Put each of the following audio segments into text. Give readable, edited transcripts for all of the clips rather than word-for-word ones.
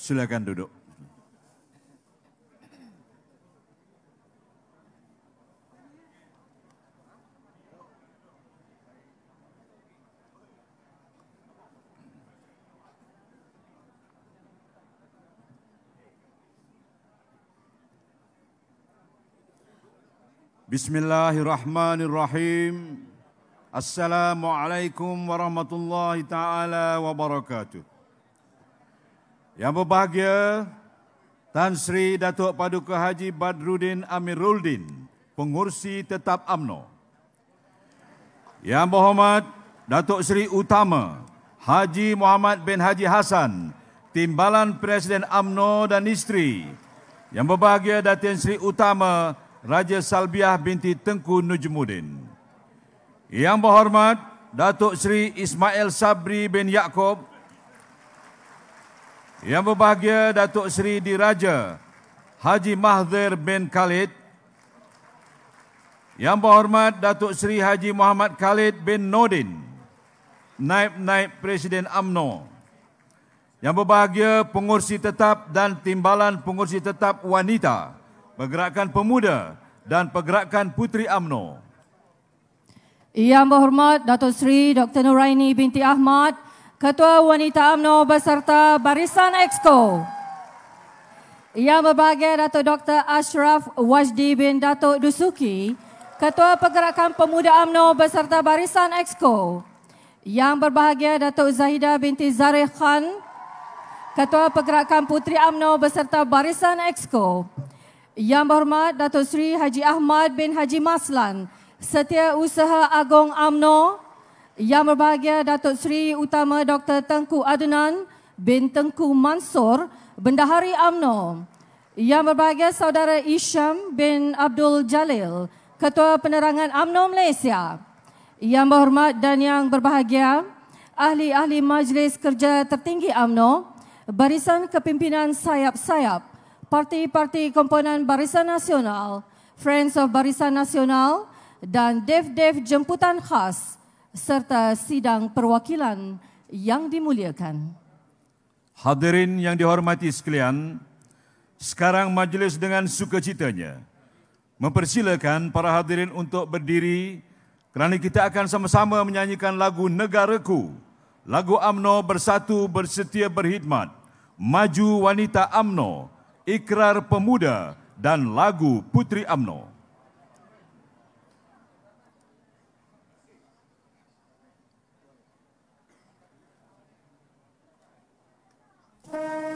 Silakan duduk. Bismillahirrahmanirrahim. Assalamualaikum warahmatullahi taala wabarakatuh. Yang berbahagia Tan Sri Datuk Paduka Haji Badruddin Amiruddin, Pengurusi Tetap UMNO. Yang berhormat Datuk Seri Utama Haji Muhammad bin Haji Hassan, Timbalan Presiden UMNO dan isteri. Yang berbahagia Datin Seri Utama Raja Salbiah binti Tengku Nujumuddin. Yang berhormat Datuk Seri Ismail Sabri bin Yaakob. Yang berbahagia Datuk Seri Diraja Haji Mahdir bin Khalid. Yang berhormat Datuk Seri Haji Muhammad Khalid bin Nordin, Naib Presiden UMNO. Yang berbahagia Pengurusi Tetap dan Timbalan Pengurusi Tetap Wanita, Pergerakan Pemuda dan Pergerakan Puteri UMNO. Yang berhormat Datuk Seri Dr. Nuraini binti Ahmad, Ketua Wanita UMNO beserta Barisan Exco. Yang berbahagia Datuk Dr. Ashraf Wajdi bin Datuk Dusuki, Ketua Pergerakan Pemuda UMNO beserta Barisan Exco. Yang berbahagia Datuk Zahidah binti Zareh Khan, Ketua Pergerakan Puteri UMNO beserta Barisan Exco. Yang berhormat Datuk Seri Haji Ahmad bin Haji Maslan, Setiausaha Agong UMNO. Yang berbahagia Datuk Seri Utama Dr. Tengku Adnan bin Tengku Mansur, Bendahari UMNO. Yang berbahagia Saudara Isham bin Abdul Jalil, Ketua Penerangan UMNO Malaysia. Yang berhormat dan yang berbahagia ahli-ahli Majlis Kerja Tertinggi UMNO, Barisan Kepimpinan Sayap-Sayap, parti-parti komponen Barisan Nasional, Friends of Barisan Nasional dan Dev-Dev Jemputan Khas, serta sidang perwakilan yang dimuliakan. Hadirin yang dihormati sekalian, sekarang majlis dengan sukacitanya mempersilakan para hadirin untuk berdiri kerana kita akan sama-sama menyanyikan lagu Negaraku, lagu UMNO Bersatu Bersetia Berkhidmat, Maju Wanita UMNO, Ikrar Pemuda dan lagu Puteri UMNO. Yeah.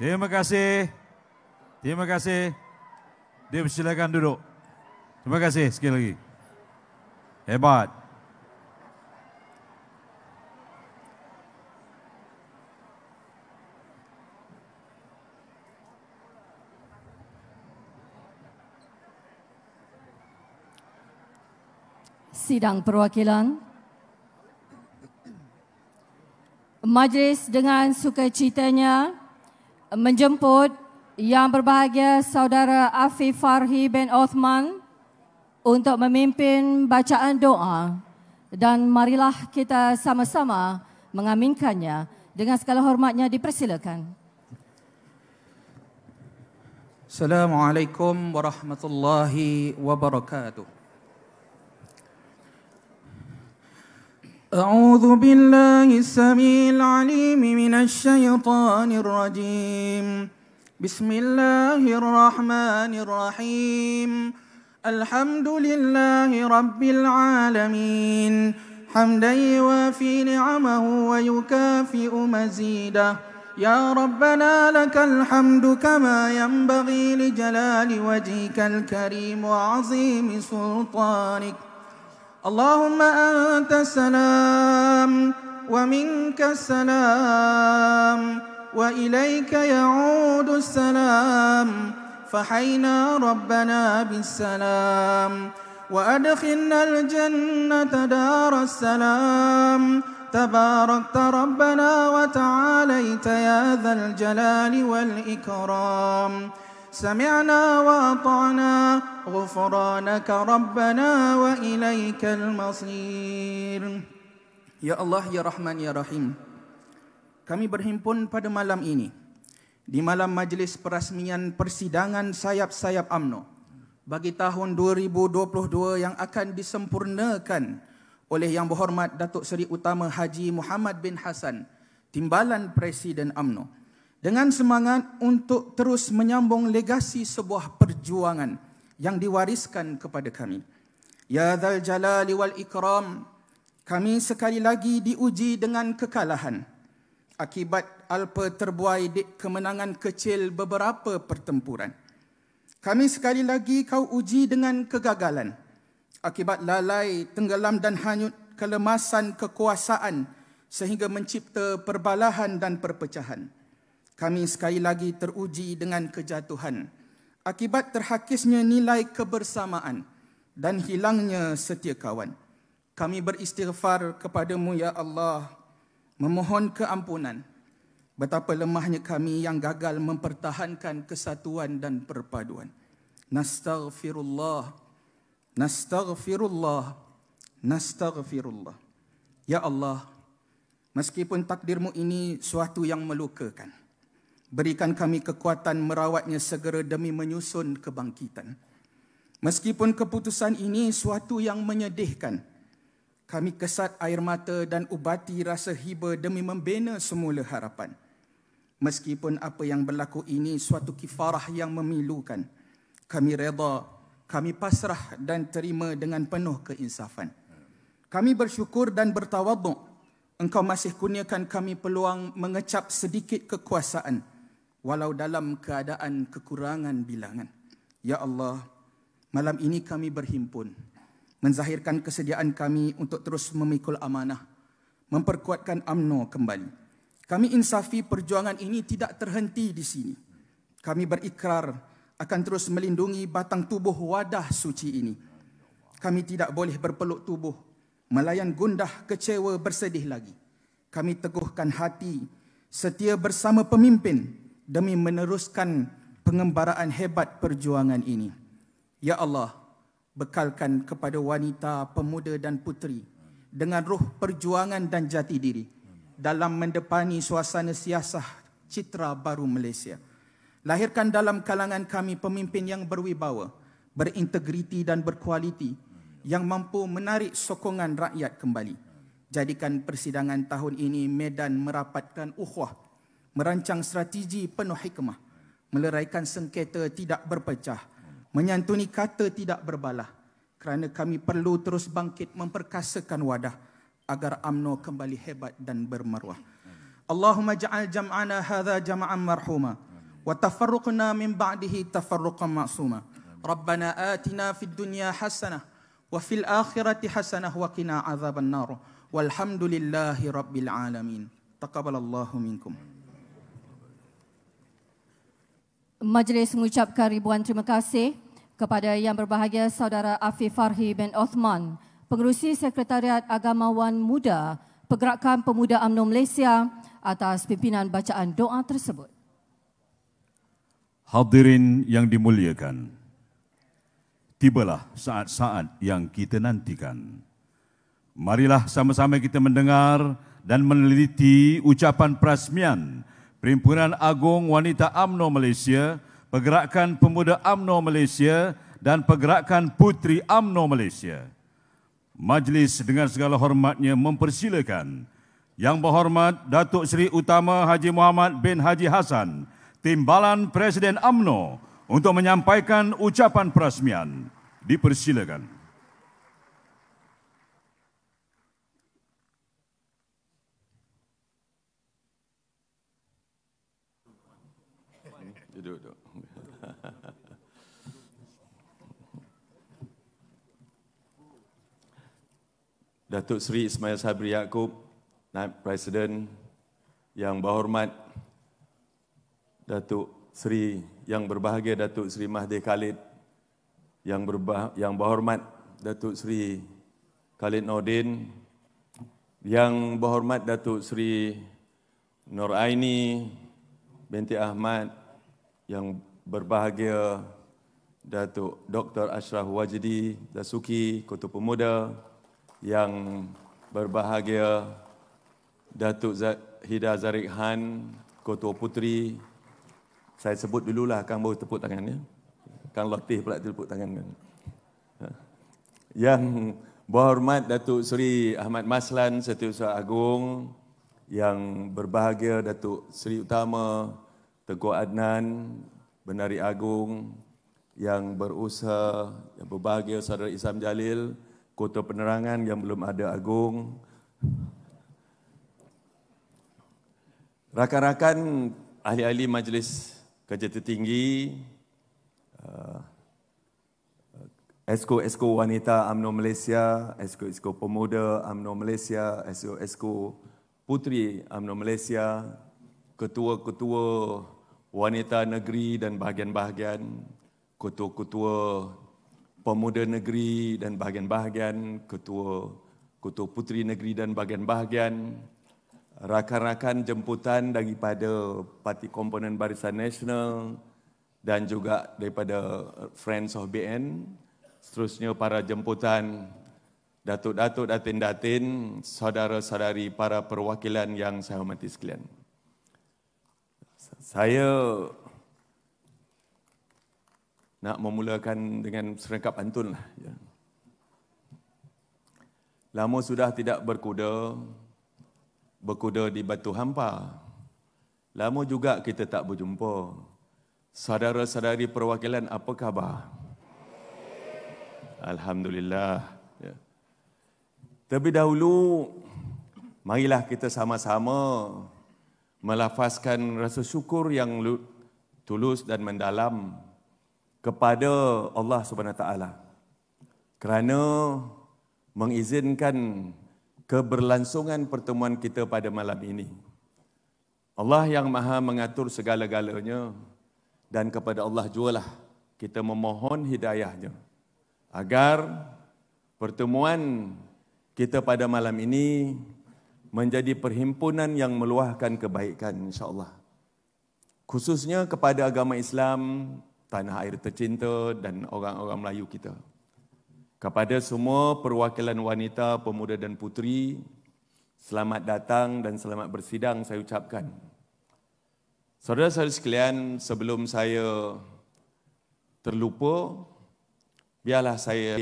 Terima kasih. Terima kasih. Dipersilakan duduk. Terima kasih sekali lagi. Hebat. Sidang perwakilan. Majlis dengan sukacitanya menjemput Yang Berbahagia Saudara Afif Farhi bin Othman untuk memimpin bacaan doa, dan marilah kita sama-sama mengaminkannya. Dengan segala hormatnya dipersilakan. Assalamualaikum warahmatullahi wabarakatuh. أعوذ بالله السميع العليم من الشيطان الرجيم بسم الله الرحمن الرحيم الحمد لله رب العالمين حمدا يوافي نعمه ويكافئ مزيده يا ربنا لك الحمد كما ينبغي لجلال وجهك الكريم وعظيم سلطانك اللهم أنت السلام ومنك السلام وإليك يعود السلام فحينا ربنا بالسلام وأدخلنا الجنة دار السلام تباركت ربنا وتعاليت يا ذا الجلال والإكرام سمعنا وأطعنا غفرانك ربنا وإليك المصير. Ya Allah, Ya Rahman, Ya Rahim, kami berhimpun pada malam ini di malam majlis perasmian persidangan sayap-sayap UMNO bagi tahun 2022 yang akan disempurnakan oleh Yang Berhormat Datuk Seri Utama Haji Muhammad bin Hassan, Timbalan Presiden UMNO, dengan semangat untuk terus menyambung legasi sebuah perjuangan yang diwariskan kepada kami. Ya Dzal Jalali wal Ikram, kami sekali lagi diuji dengan kekalahan akibat alpa terbuai di kemenangan kecil beberapa pertempuran. Kami sekali lagi kau uji dengan kegagalan akibat lalai, tenggelam dan hanyut kelemasan kekuasaan sehingga mencipta perbalahan dan perpecahan. Kami sekali lagi teruji dengan kejatuhan akibat terhakisnya nilai kebersamaan dan hilangnya setia kawan. Kami beristighfar kepadamu ya Allah, memohon keampunan betapa lemahnya kami yang gagal mempertahankan kesatuan dan perpaduan. Nastaghfirullah, nastaghfirullah, nastaghfirullah. Ya Allah, meskipun takdirmu ini suatu yang melukakan, berikan kami kekuatan merawatnya segera demi menyusun kebangkitan. Meskipun keputusan ini suatu yang menyedihkan, kami kesat air mata dan ubati rasa hiba demi membina semula harapan. Meskipun apa yang berlaku ini suatu kifarah yang memilukan, kami reda, kami pasrah dan terima dengan penuh keinsafan. Kami bersyukur dan bertawaduk, Engkau masih kurniakan kami peluang mengecap sedikit kekuasaan, walau dalam keadaan kekurangan bilangan. Ya Allah, malam ini kami berhimpun, menzahirkan kesediaan kami untuk terus memikul amanah, memperkuatkan UMNO kembali. Kami insafi perjuangan ini tidak terhenti di sini. Kami berikrar akan terus melindungi batang tubuh wadah suci ini. Kami tidak boleh berpeluk tubuh, melayan gundah, kecewa, bersedih lagi. Kami teguhkan hati, setia bersama pemimpin demi meneruskan pengembaraan hebat perjuangan ini. Ya Allah, bekalkan kepada wanita, pemuda dan puteri dengan ruh perjuangan dan jati diri dalam mendepani suasana siasah citra baru Malaysia. Lahirkan dalam kalangan kami pemimpin yang berwibawa, berintegriti dan berkualiti, yang mampu menarik sokongan rakyat kembali. Jadikan persidangan tahun ini medan merapatkan ukhuwah, merancang strategi penuh hikmah, meleraikan sengketa tidak berpecah, menyantuni kata tidak berbalah, kerana kami perlu terus bangkit memperkasakan wadah agar UMNO kembali hebat dan bermaruah. Allahumma ja'al jam'ana hadha jam'an marhuma وتفرقنا من بعده تفرقا معصوما ربنا آتنا في الدنيا حسنة وفي الآخرة حسنة وقنا عذاب النار والحمد لله رب العالمين تقبل الله منكم. Majlis mengucapkan ribuan terima kasih kepada Yang Berbahagia Saudara Afif Farhi bin Othman, Pengerusi Sekretariat Agamawan Muda Pergerakan Pemuda UMNO Malaysia atas pimpinan bacaan doa tersebut. Hadirin yang dimuliakan, tibalah saat-saat yang kita nantikan. Marilah sama-sama kita mendengar dan meneliti ucapan perasmian Perhimpunan Agung Wanita UMNO Malaysia, Pergerakan Pemuda UMNO Malaysia dan Pergerakan Puteri UMNO Malaysia. Majlis dengan segala hormatnya mempersilakan Yang Berhormat Datuk Seri Utama Haji Muhammad bin Haji Hassan, Timbalan Presiden UMNO, untuk menyampaikan ucapan perasmian. Dipersilakan. Duduk. Datuk Seri Ismail Sabri Yaakob, Naib Presiden, Yang Berhormat Datuk Seri Yang Berbahagia Datuk Seri Mahathir Khalid, Yang Berhormat Datuk Seri Khalid Nordin, Yang Berhormat Datuk Seri Nur Aini binti Ahmad, Yang Berbahagia Datuk Dr. Ashraf Wajdi Dasuki, Ketua Pemuda, Yang Berbahagia Datuk Hida Zarik Han, Ketua Puteri. Saya sebut dululah, Kang baru tepuk tangannya. Kang Latif pula tepuk tangan. Yang Berhormat Datuk Seri Ahmad Maslan, Setiausaha Agung, Yang Berbahagia Datuk Seri Utama Tengku Adnan, Bendahari Agung, Yang Berusaha, Yang Berbahagia Saudara Isam Jalil, Kota Penerangan yang belum ada Agung, rakan-rakan ahli-ahli Majlis Kerja Tertinggi, Esko Wanita UMNO Malaysia, Esko Pemuda UMNO Malaysia, Esko Puteri UMNO Malaysia, ketua-ketua wanita negeri dan bahagian-bahagian, ketua-ketua pemuda negeri dan bahagian-bahagian, ketua puteri negeri dan bahagian-bahagian, rakan-rakan jemputan daripada Parti Komponen Barisan Nasional dan juga daripada Friends of BN, seterusnya para jemputan, datuk-datuk, datin-datin, saudara-saudari para perwakilan yang saya hormati sekalian. Saya nak memulakan dengan serangkap pantun lah. Ya. Lama sudah tidak berkuda di batu hampa. Lama juga kita tak berjumpa. Saudara-saudari perwakilan, apa khabar? Alhamdulillah. Ya. Terlebih dahulu, marilah kita sama-sama melafazkan rasa syukur yang tulus dan mendalam kepada Allah SWT kerana mengizinkan keberlangsungan pertemuan kita pada malam ini. Allah yang Maha mengatur segala-galanya dan kepada Allah jugalah kita memohon hidayahnya agar pertemuan kita pada malam ini menjadi perhimpunan yang meluahkan kebaikan, insya-Allah. Khususnya kepada agama Islam, tanah air tercinta dan orang-orang Melayu kita. Kepada semua perwakilan wanita, pemuda dan puteri, selamat datang dan selamat bersidang saya ucapkan. Saudara-saudara sekalian, sebelum saya terlupa, biarlah saya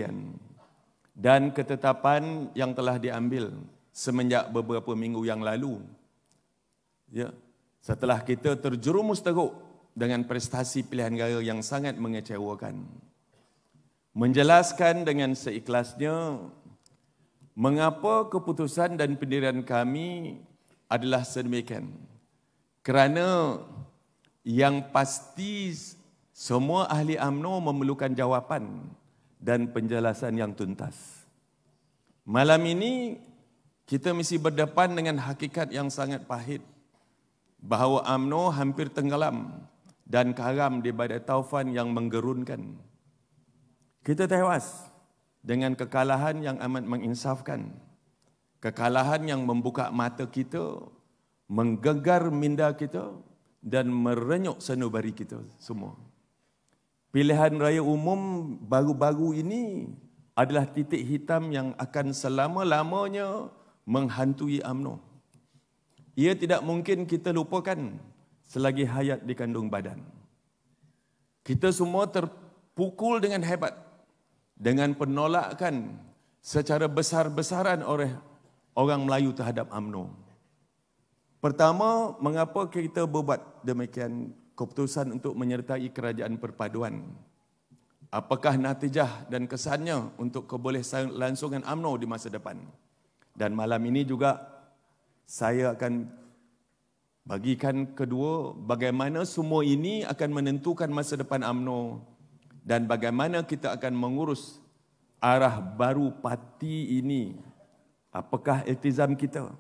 dan ketetapan yang telah diambil semenjak beberapa minggu yang lalu, ya, setelah kita terjerumus teruk dengan prestasi pilihan raya yang sangat mengecewakan, menjelaskan dengan seikhlasnya mengapa keputusan dan pendirian kami adalah sedemikian. Kerana yang pasti semua ahli UMNO memerlukan jawapan dan penjelasan yang tuntas. Malam ini kita mesti berdepan dengan hakikat yang sangat pahit bahawa UMNO hampir tenggelam dan karam di badai taufan yang menggerunkan. Kita tewas dengan kekalahan yang amat menginsafkan. Kekalahan yang membuka mata kita, menggegar minda kita dan merenyuk sanubari kita semua. Pilihan raya umum baru-baru ini adalah titik hitam yang akan selama-lamanya menghantui UMNO. Ia tidak mungkin kita lupakan selagi hayat di kandung badan. Kita semua terpukul dengan hebat dengan penolakan secara besar-besaran oleh orang Melayu terhadap UMNO. Pertama, mengapa kita berbuat demikian keputusan untuk menyertai kerajaan perpaduan? Apakah natijah dan kesannya untuk keberlangsungan UMNO di masa depan? Dan malam ini juga saya akan bagikan kedua bagaimana semua ini akan menentukan masa depan UMNO dan bagaimana kita akan mengurus arah baru parti ini. Apakah iltizam kita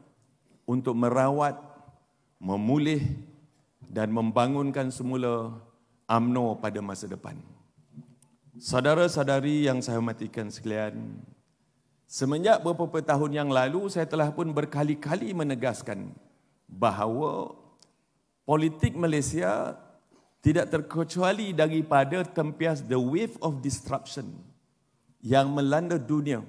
untuk merawat, memulih dan membangunkan semula UMNO pada masa depan. Saudara-saudari yang saya hormatikan sekalian, semenjak beberapa tahun yang lalu saya telah pun berkali-kali menegaskan bahawa politik Malaysia tidak terkecuali daripada tempias the wave of disruption yang melanda dunia.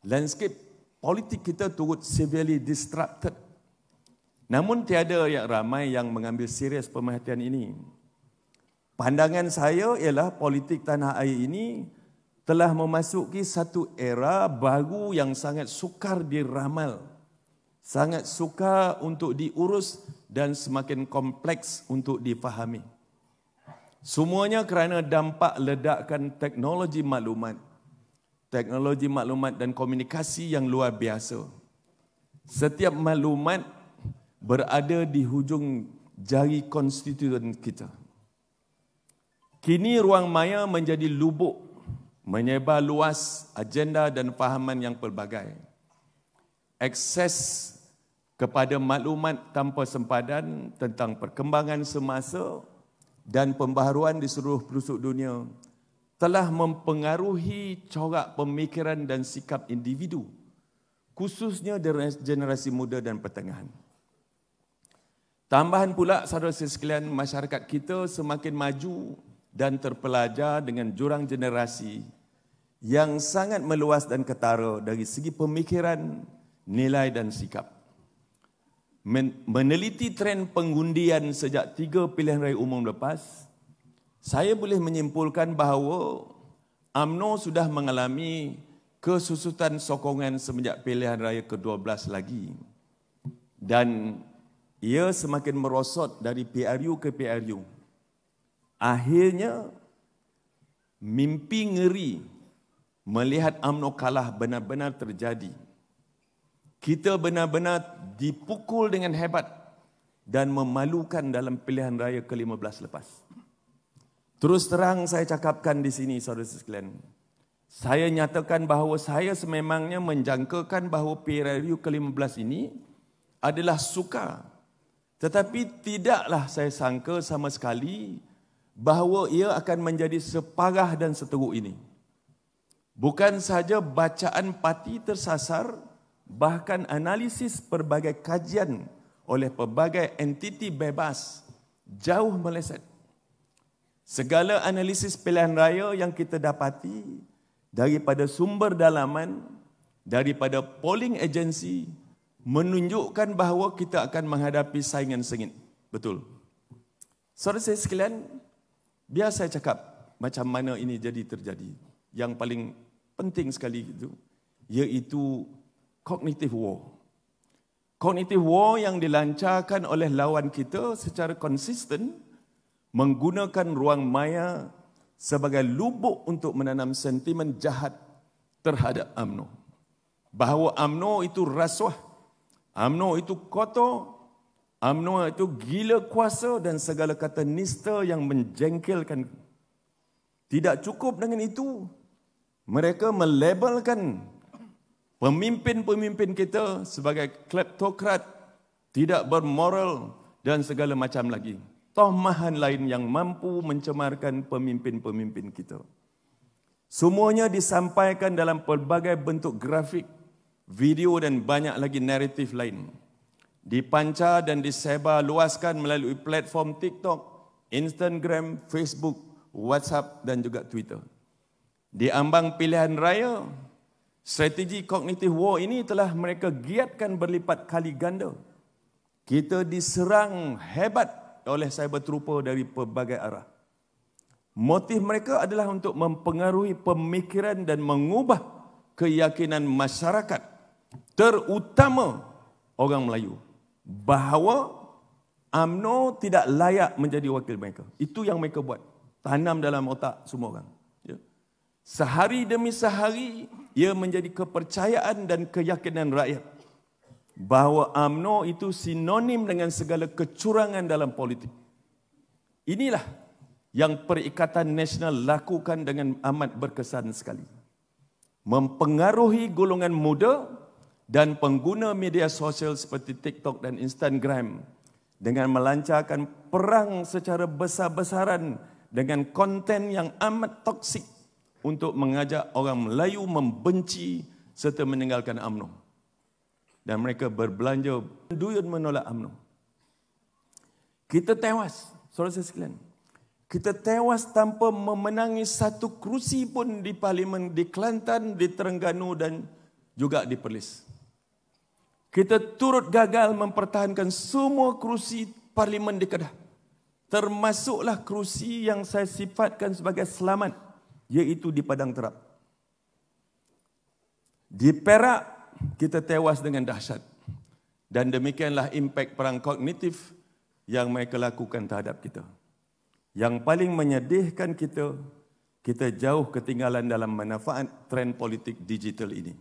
Landscape politik kita turut severely disrupted. Namun tiada yang ramai yang mengambil serius pemerhatian ini. Pandangan saya ialah politik tanah air ini telah memasuki satu era baru yang sangat sukar diramal, sangat sukar untuk diurus dan semakin kompleks untuk difahami. Semuanya kerana dampak ledakan teknologi maklumat dan komunikasi yang luar biasa. Setiap maklumat berada di hujung jari konstituen kita. Kini ruang maya menjadi lubuk, menyebar luas agenda dan fahaman yang pelbagai. Akses kepada maklumat tanpa sempadan tentang perkembangan semasa dan pembaharuan di seluruh pelosok dunia telah mempengaruhi corak pemikiran dan sikap individu, khususnya generasi muda dan pertengahan. Tambahan pula, saudara-saudara sekalian, masyarakat kita semakin maju dan terpelajar dengan jurang generasi yang sangat meluas dan ketara dari segi pemikiran, nilai dan sikap. Meneliti tren pengundian sejak 3 pilihan raya umum lepas, saya boleh menyimpulkan bahawa UMNO sudah mengalami kesusutan sokongan semenjak pilihan raya ke-12 lagi. Dan ia semakin merosot dari PRU ke PRU. Akhirnya, mimpi ngeri melihat UMNO kalah benar-benar terjadi. Kita benar-benar dipukul dengan hebat dan memalukan dalam pilihan raya ke-15 lepas. Terus terang saya cakapkan di sini, saudara sekalian. Saya nyatakan bahawa saya sememangnya menjangkakan bahawa PRU ke-15 ini adalah sukar. Tetapi tidaklah saya sangka sama sekali bahawa ia akan menjadi separah dan seteruk ini. Bukan sahaja bacaan parti tersasar, bahkan analisis pelbagai kajian oleh pelbagai entiti bebas jauh meleset. Segala analisis pilihan raya yang kita dapati daripada sumber dalaman, daripada polling agency menunjukkan bahawa kita akan menghadapi saingan sengit. Betul. Saudara saya sekalian, biar saya cakap macam mana ini jadi terjadi. Yang paling penting sekali itu, iaitu cognitive war. Cognitive war yang dilancarkan oleh lawan kita secara konsisten menggunakan ruang maya sebagai lubuk untuk menanam sentimen jahat terhadap UMNO. Bahawa UMNO itu rasuah, UMNO itu kotor, UMNO itu gila kuasa dan segala kata nista yang menjengkelkan. Tidak cukup dengan itu, mereka melabelkan pemimpin-pemimpin kita sebagai kleptokrat, tidak bermoral dan segala macam lagi. Tohmahan lain yang mampu mencemarkan pemimpin-pemimpin kita. Semuanya disampaikan dalam pelbagai bentuk grafik, video dan banyak lagi naratif lain. Dipancar dan disebar luaskan melalui platform TikTok, Instagram, Facebook, WhatsApp dan juga Twitter. Di ambang pilihan raya, strategi cognitive war ini telah mereka giatkan berlipat kali ganda. Kita diserang hebat oleh cyber trooper dari pelbagai arah. Motif mereka adalah untuk mempengaruhi pemikiran dan mengubah keyakinan masyarakat, terutama orang Melayu, bahawa UMNO tidak layak menjadi wakil mereka. Itu yang mereka buat. Tanam dalam otak semua orang. Ya. Sehari demi sehari, ia menjadi kepercayaan dan keyakinan rakyat bahawa UMNO itu sinonim dengan segala kecurangan dalam politik. Inilah yang Perikatan Nasional lakukan dengan amat berkesan sekali. Mempengaruhi golongan muda dan pengguna media sosial seperti TikTok dan Instagram dengan melancarkan perang secara besar-besaran dengan konten yang amat toksik untuk mengajak orang Melayu membenci serta meninggalkan UMNO. Dan mereka berbelanja duit menolak UMNO. Kita tewas, saudara sekalian. Kita tewas tanpa memenangi satu kerusi pun di Parlimen di Kelantan, di Terengganu dan juga di Perlis. Kita turut gagal mempertahankan semua kerusi Parlimen di Kedah. Termasuklah kerusi yang saya sifatkan sebagai selamat, iaitu di Padang Terap. Di Perak, kita tewas dengan dahsyat. Dan demikianlah impak perang kognitif yang mereka lakukan terhadap kita. Yang paling menyedihkan kita, kita jauh ketinggalan dalam manfaat tren politik digital ini.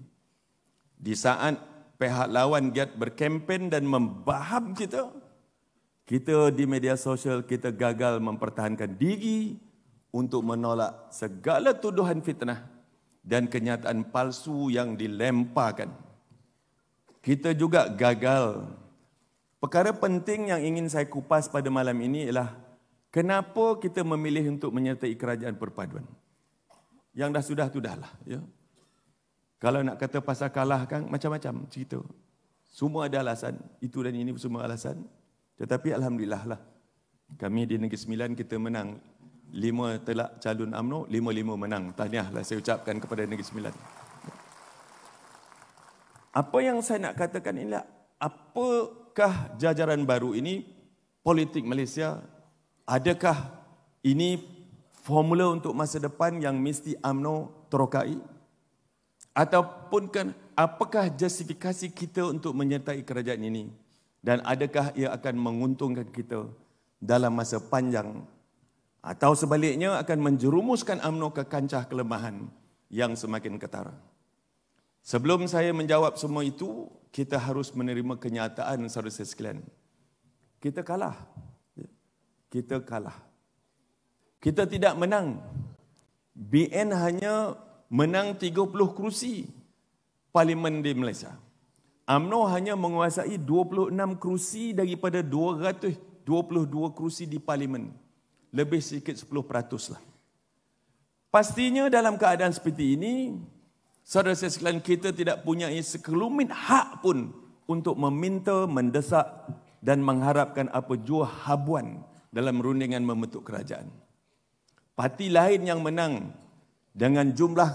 Di saat pihak lawan giat berkempen dan membaham kita di media sosial kita gagal mempertahankan diri untuk menolak segala tuduhan fitnah dan kenyataan palsu yang dilemparkan. Kita juga gagal. Perkara penting yang ingin saya kupas pada malam ini ialah kenapa kita memilih untuk menyertai kerajaan perpaduan. Yang dah sudah-sudahlah. Ya. Kalau nak kata pasal kalah kan macam-macam cerita. Semua ada alasan. Itu dan ini semua alasan. Tetapi Alhamdulillah lah. Kami di Negeri Sembilan kita menang. 5 telak calon UMNO, 5-5 menang. Tahniahlah saya ucapkan kepada Negeri Sembilan. Apa yang saya nak katakan inilah, apakah jajaran baru ini politik Malaysia? Adakah ini formula untuk masa depan yang mesti UMNO terokai? Ataupun kan apakah justifikasi kita untuk menyertai kerajaan ini? Dan adakah ia akan menguntungkan kita dalam masa panjang? Atau sebaliknya akan menjerumuskan UMNO ke kancah kelemahan yang semakin ketara? Sebelum saya menjawab semua itu, kita harus menerima kenyataan saudara sekalian. Kita kalah. Kita kalah. Kita tidak menang. BN hanya menang 30 kerusi Parlimen di Malaysia. UMNO hanya menguasai 26 kerusi daripada 222 kerusi di Parlimen. Lebih sikit 10% lah. Pastinya dalam keadaan seperti ini, saudara sekalian, kita tidak punya sekelumit hak pun untuk meminta, mendesak dan mengharapkan apa jua habuan dalam rundingan membentuk kerajaan. Parti lain yang menang dengan jumlah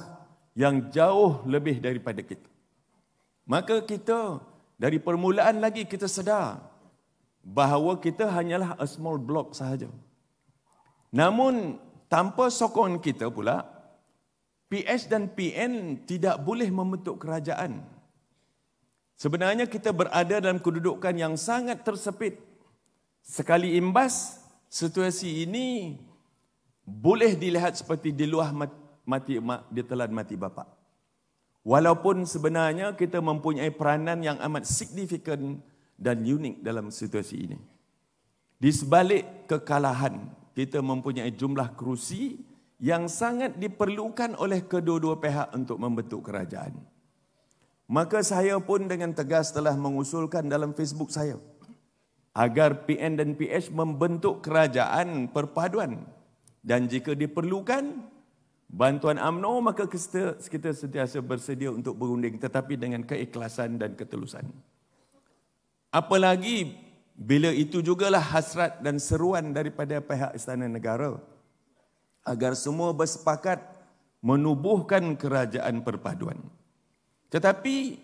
yang jauh lebih daripada kita. Maka kita dari permulaan lagi kita sedar bahawa kita hanyalah a small block sahaja. Namun tanpa sokongan kita pula, PS dan PN tidak boleh membentuk kerajaan. Sebenarnya kita berada dalam kedudukan yang sangat tersepit. Sekali imbas, situasi ini boleh dilihat seperti di luah mati emak, ditelan mati bapa. Walaupun sebenarnya kita mempunyai peranan yang amat signifikan dan unik dalam situasi ini. Di sebalik kekalahan, kita mempunyai jumlah kerusi yang sangat diperlukan oleh kedua-dua pihak untuk membentuk kerajaan. Maka saya pun dengan tegas telah mengusulkan dalam Facebook saya agar PN dan PH membentuk kerajaan perpaduan, dan jika diperlukan bantuan UMNO, maka kita sentiasa bersedia untuk berunding, tetapi dengan keikhlasan dan ketulusan. Apalagi bila itu jugalah hasrat dan seruan daripada pihak Istana Negara agar semua bersepakat menubuhkan kerajaan perpaduan. Tetapi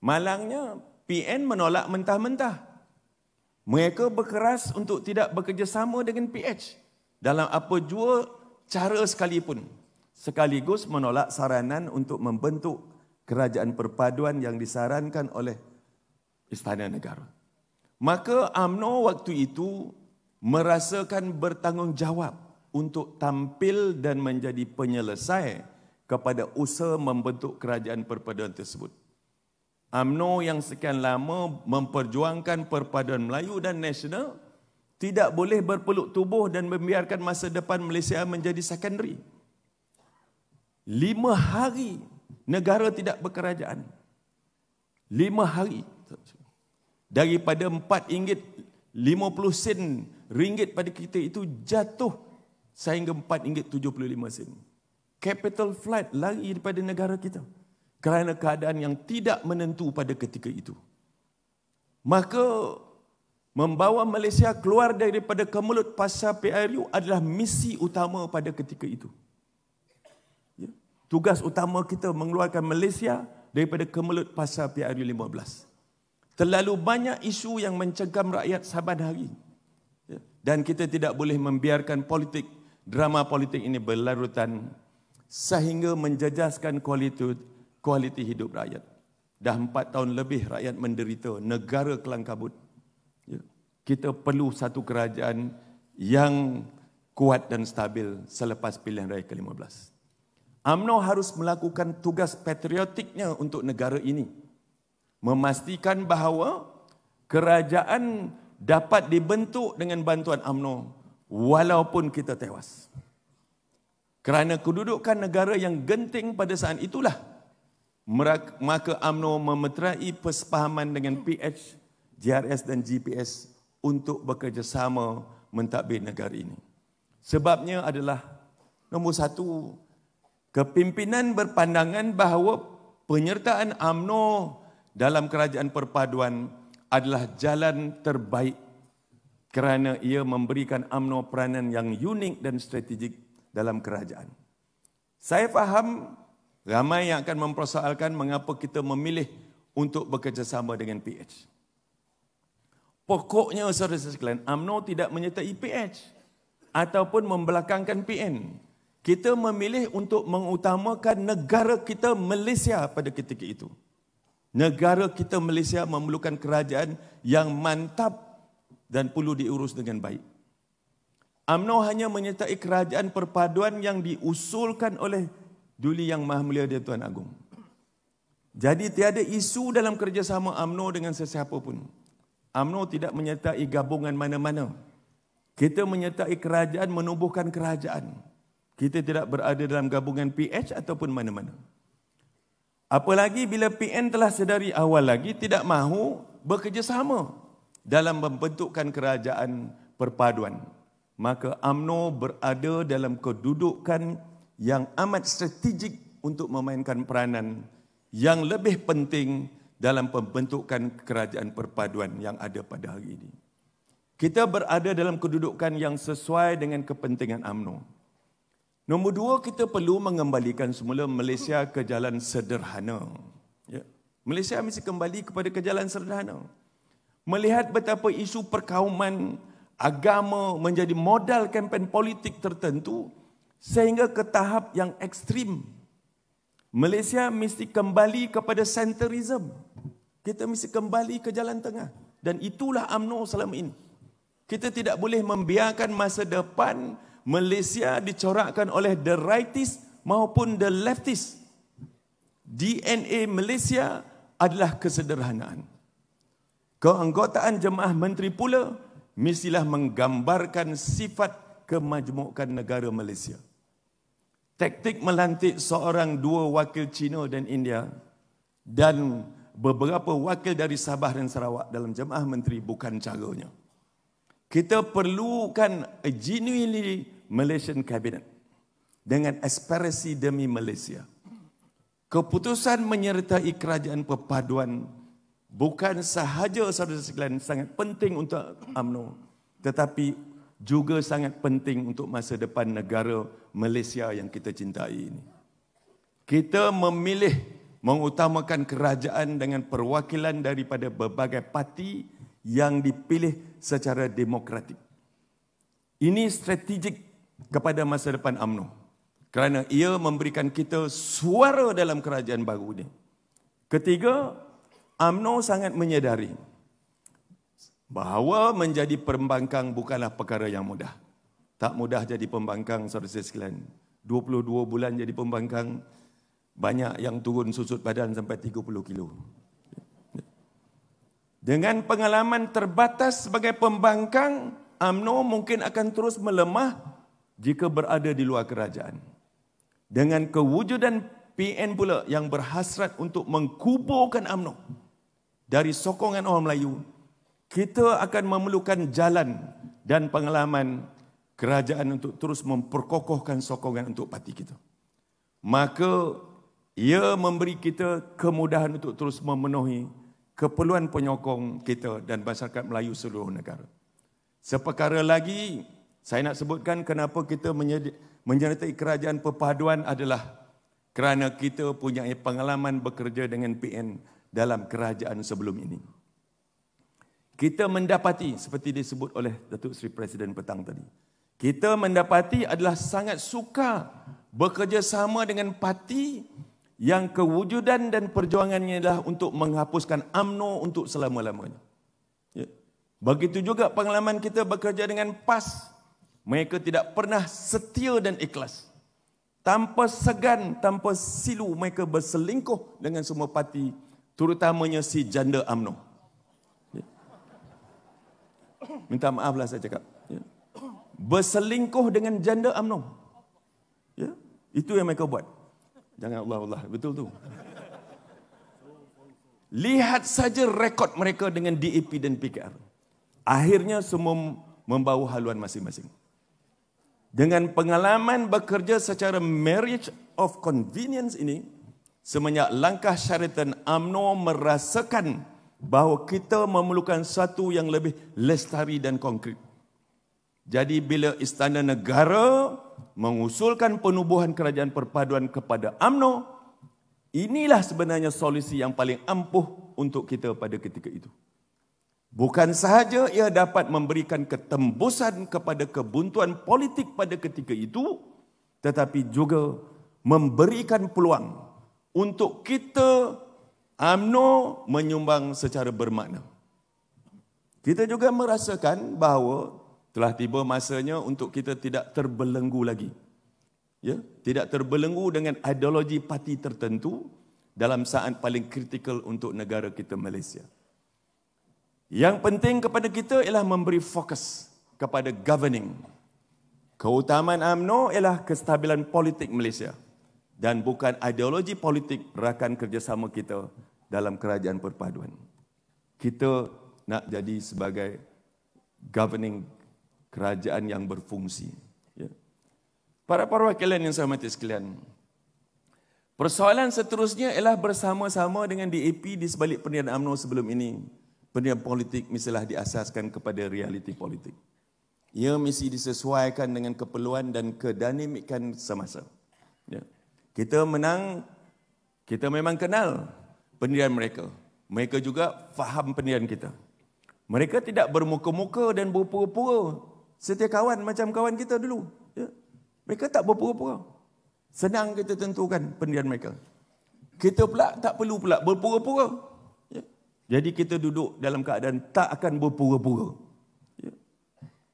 malangnya PN menolak mentah-mentah. Mereka berkeras untuk tidak bekerjasama dengan PH dalam apa jua cara sekalipun, sekaligus menolak saranan untuk membentuk kerajaan perpaduan yang disarankan oleh Istana Negara. Maka UMNO waktu itu merasakan bertanggungjawab untuk tampil dan menjadi penyelesai kepada usaha membentuk kerajaan perpaduan tersebut. UMNO yang sekian lama memperjuangkan perpaduan Melayu dan nasional tidak boleh berpeluk tubuh dan membiarkan masa depan Malaysia menjadi secondary. 5 hari negara tidak berkerajaan. 5 hari. Daripada RM4.50 pada kita itu jatuh sehingga RM4.75. Capital flight lari daripada negara kita kerana keadaan yang tidak menentu pada ketika itu. Maka membawa Malaysia keluar daripada kemelut pasar PRU adalah misi utama pada ketika itu. Ya. Tugas utama kita mengeluarkan Malaysia daripada kemelut pasar PRU 15. Terlalu banyak isu yang mencengkam rakyat saban hari. Ya. Dan kita tidak boleh membiarkan drama politik ini berlarutan sehingga menjejaskan kualiti hidup rakyat. Dah 4 tahun lebih rakyat menderita, negara kelang kabut. Ya. Kita perlu satu kerajaan yang kuat dan stabil selepas pilihan raya ke-15. UMNO harus melakukan tugas patriotiknya untuk negara ini. Memastikan bahawa kerajaan dapat dibentuk dengan bantuan UMNO walaupun kita tewas. Kerana kedudukan negara yang genting pada saat itulah, maka UMNO memeterai persefahaman dengan PH, JRS dan GPS untuk bekerjasama mentadbir negara ini. Sebabnya adalah, nombor 1, kepimpinan berpandangan bahawa penyertaan UMNO dalam kerajaan perpaduan adalah jalan terbaik kerana ia memberikan UMNO peranan yang unik dan strategik dalam kerajaan. Saya faham ramai yang akan mempersoalkan mengapa kita memilih untuk bekerjasama dengan PH. Pokoknya saudara-saudara sekalian, UMNO tidak menyertai PH ataupun membelakangkan PN. Kita memilih untuk mengutamakan negara kita Malaysia pada ketika itu. Negara kita Malaysia memerlukan kerajaan yang mantap dan perlu diurus dengan baik. UMNO hanya menyertai kerajaan perpaduan yang diusulkan oleh Duli Yang Maha Mulia dan Tuan Agong. Jadi tiada isu dalam kerjasama UMNO dengan sesiapa pun. UMNO tidak menyertai gabungan mana-mana. Kita menyertai kerajaan, menubuhkan kerajaan. Kita tidak berada dalam gabungan PH ataupun mana-mana. Apalagi bila PN telah sedari awal lagi tidak mahu bekerjasama dalam membentukkan kerajaan perpaduan. Maka UMNO berada dalam kedudukan yang amat strategik untuk memainkan peranan yang lebih penting dalam pembentukan kerajaan perpaduan yang ada pada hari ini. Kita berada dalam kedudukan yang sesuai dengan kepentingan UMNO. Nombor 2, kita perlu mengembalikan semula Malaysia ke jalan sederhana. Ya. Malaysia mesti kembali kepada ke jalan sederhana. Melihat betapa isu perkauman, agama menjadi modal kempen politik tertentu sehingga ke tahap yang ekstrim. Malaysia mesti kembali kepada centrism. Kita mesti kembali ke jalan tengah. Dan itulah UMNO selama ini. Kita tidak boleh membiarkan masa depan Malaysia dicorakkan oleh the rightists maupun the leftists. DNA Malaysia adalah kesederhanaan. Keanggotaan jemaah menteri pula mestilah menggambarkan sifat kemajmukan negara Malaysia. Taktik melantik seorang dua wakil Cina dan India dan beberapa wakil dari Sabah dan Sarawak dalam jemaah menteri bukan caranya. Kita perlukan a genuinely Malaysian cabinet dengan aspirasi demi Malaysia. Keputusan menyertai kerajaan perpaduan bukan sahaja saudara sekalian sangat penting untuk UMNO, tetapi juga sangat penting untuk masa depan negara Malaysia yang kita cintai ini. Kita memilih mengutamakan kerajaan dengan perwakilan daripada berbagai parti yang dipilih secara demokratik. Ini strategik kepada masa depan UMNO kerana ia memberikan kita suara dalam kerajaan baru ini. Ketiga, UMNO sangat menyedari bahawa menjadi pembangkang bukanlah perkara yang mudah. Tak mudah jadi pembangkang, saudara sekalian. 22 bulan jadi pembangkang, banyak yang turun susut badan sampai 30 kilo. Dengan pengalaman terbatas sebagai pembangkang, UMNO mungkin akan terus melemah jika berada di luar kerajaan. Dengan kewujudan PN pula yang berhasrat untuk mengkuburkan UMNO dari sokongan orang Melayu, kita akan memerlukan jalan dan pengalaman kerajaan untuk terus memperkokohkan sokongan untuk parti kita. Maka ia memberi kita kemudahan untuk terus memenuhi keperluan penyokong kita dan masyarakat Melayu seluruh negara. Seperkara lagi, saya nak sebutkan kenapa kita menyertai kerajaan perpaduan adalah kerana kita punya pengalaman bekerja dengan PN dalam kerajaan sebelum ini. Kita mendapati, seperti disebut oleh Datuk Seri Presiden petang tadi, kita mendapati adalah sangat suka bekerja sama dengan parti yang kewujudan dan perjuangannya adalah untuk menghapuskan UMNO untuk selama-lamanya. Ya. Begitu juga pengalaman kita bekerja dengan PAS. Mereka tidak pernah setia dan ikhlas. Tanpa segan, tanpa silu, mereka berselingkuh dengan semua parti, terutamanya si janda UMNO. Ya. Minta maaflah saya cakap. Ya. Berselingkuh dengan janda UMNO. Ya. Itu yang mereka buat. Jangan Allah, betul tu. Lihat saja rekod mereka dengan DAP dan PKR. Akhirnya semua membawa haluan masing-masing. Dengan pengalaman bekerja secara marriage of convenience ini, semenjak langkah Sheraton, UMNO merasakan bahawa kita memerlukan sesuatu yang lebih lestari dan konkret. Jadi bila Istana Negara mengusulkan penubuhan kerajaan perpaduan kepada UMNO, inilah sebenarnya solusi yang paling ampuh untuk kita pada ketika itu. Bukan sahaja ia dapat memberikan ketembusan kepada kebuntuan politik pada ketika itu, tetapi juga memberikan peluang untuk kita UMNO menyumbang secara bermakna. Kita juga merasakan bahawa telah tiba masanya untuk kita tidak terbelenggu lagi. Ya, tidak terbelenggu dengan ideologi parti tertentu dalam saat paling kritikal untuk negara kita Malaysia. Yang penting kepada kita ialah memberi fokus kepada governing. Keutamaan UMNO ialah kestabilan politik Malaysia dan bukan ideologi politik rakan kerjasama kita dalam kerajaan perpaduan. Kita nak jadi sebagai governing kerajaan yang berfungsi. Ya. Para perwakilan yang saya hormati sekalian, persoalan seterusnya ialah bersama-sama dengan DAP di sebalik pendirian UMNO sebelum ini. Pendirian politik mestilah diasaskan kepada realiti politik. Ia mesti disesuaikan dengan keperluan dan kedinamikan semasa. Ya. Kita memang kenal pendirian mereka. Mereka juga faham pendirian kita. Mereka tidak bermuka-muka dan berpura-pura setia kawan macam kawan kita dulu. Ya. Mereka tak berpura-pura. Senang kita tentukan pendirian mereka. Kita pula tak perlu pula berpura-pura. Ya. Jadi kita duduk dalam keadaan tak akan berpura-pura. Ya.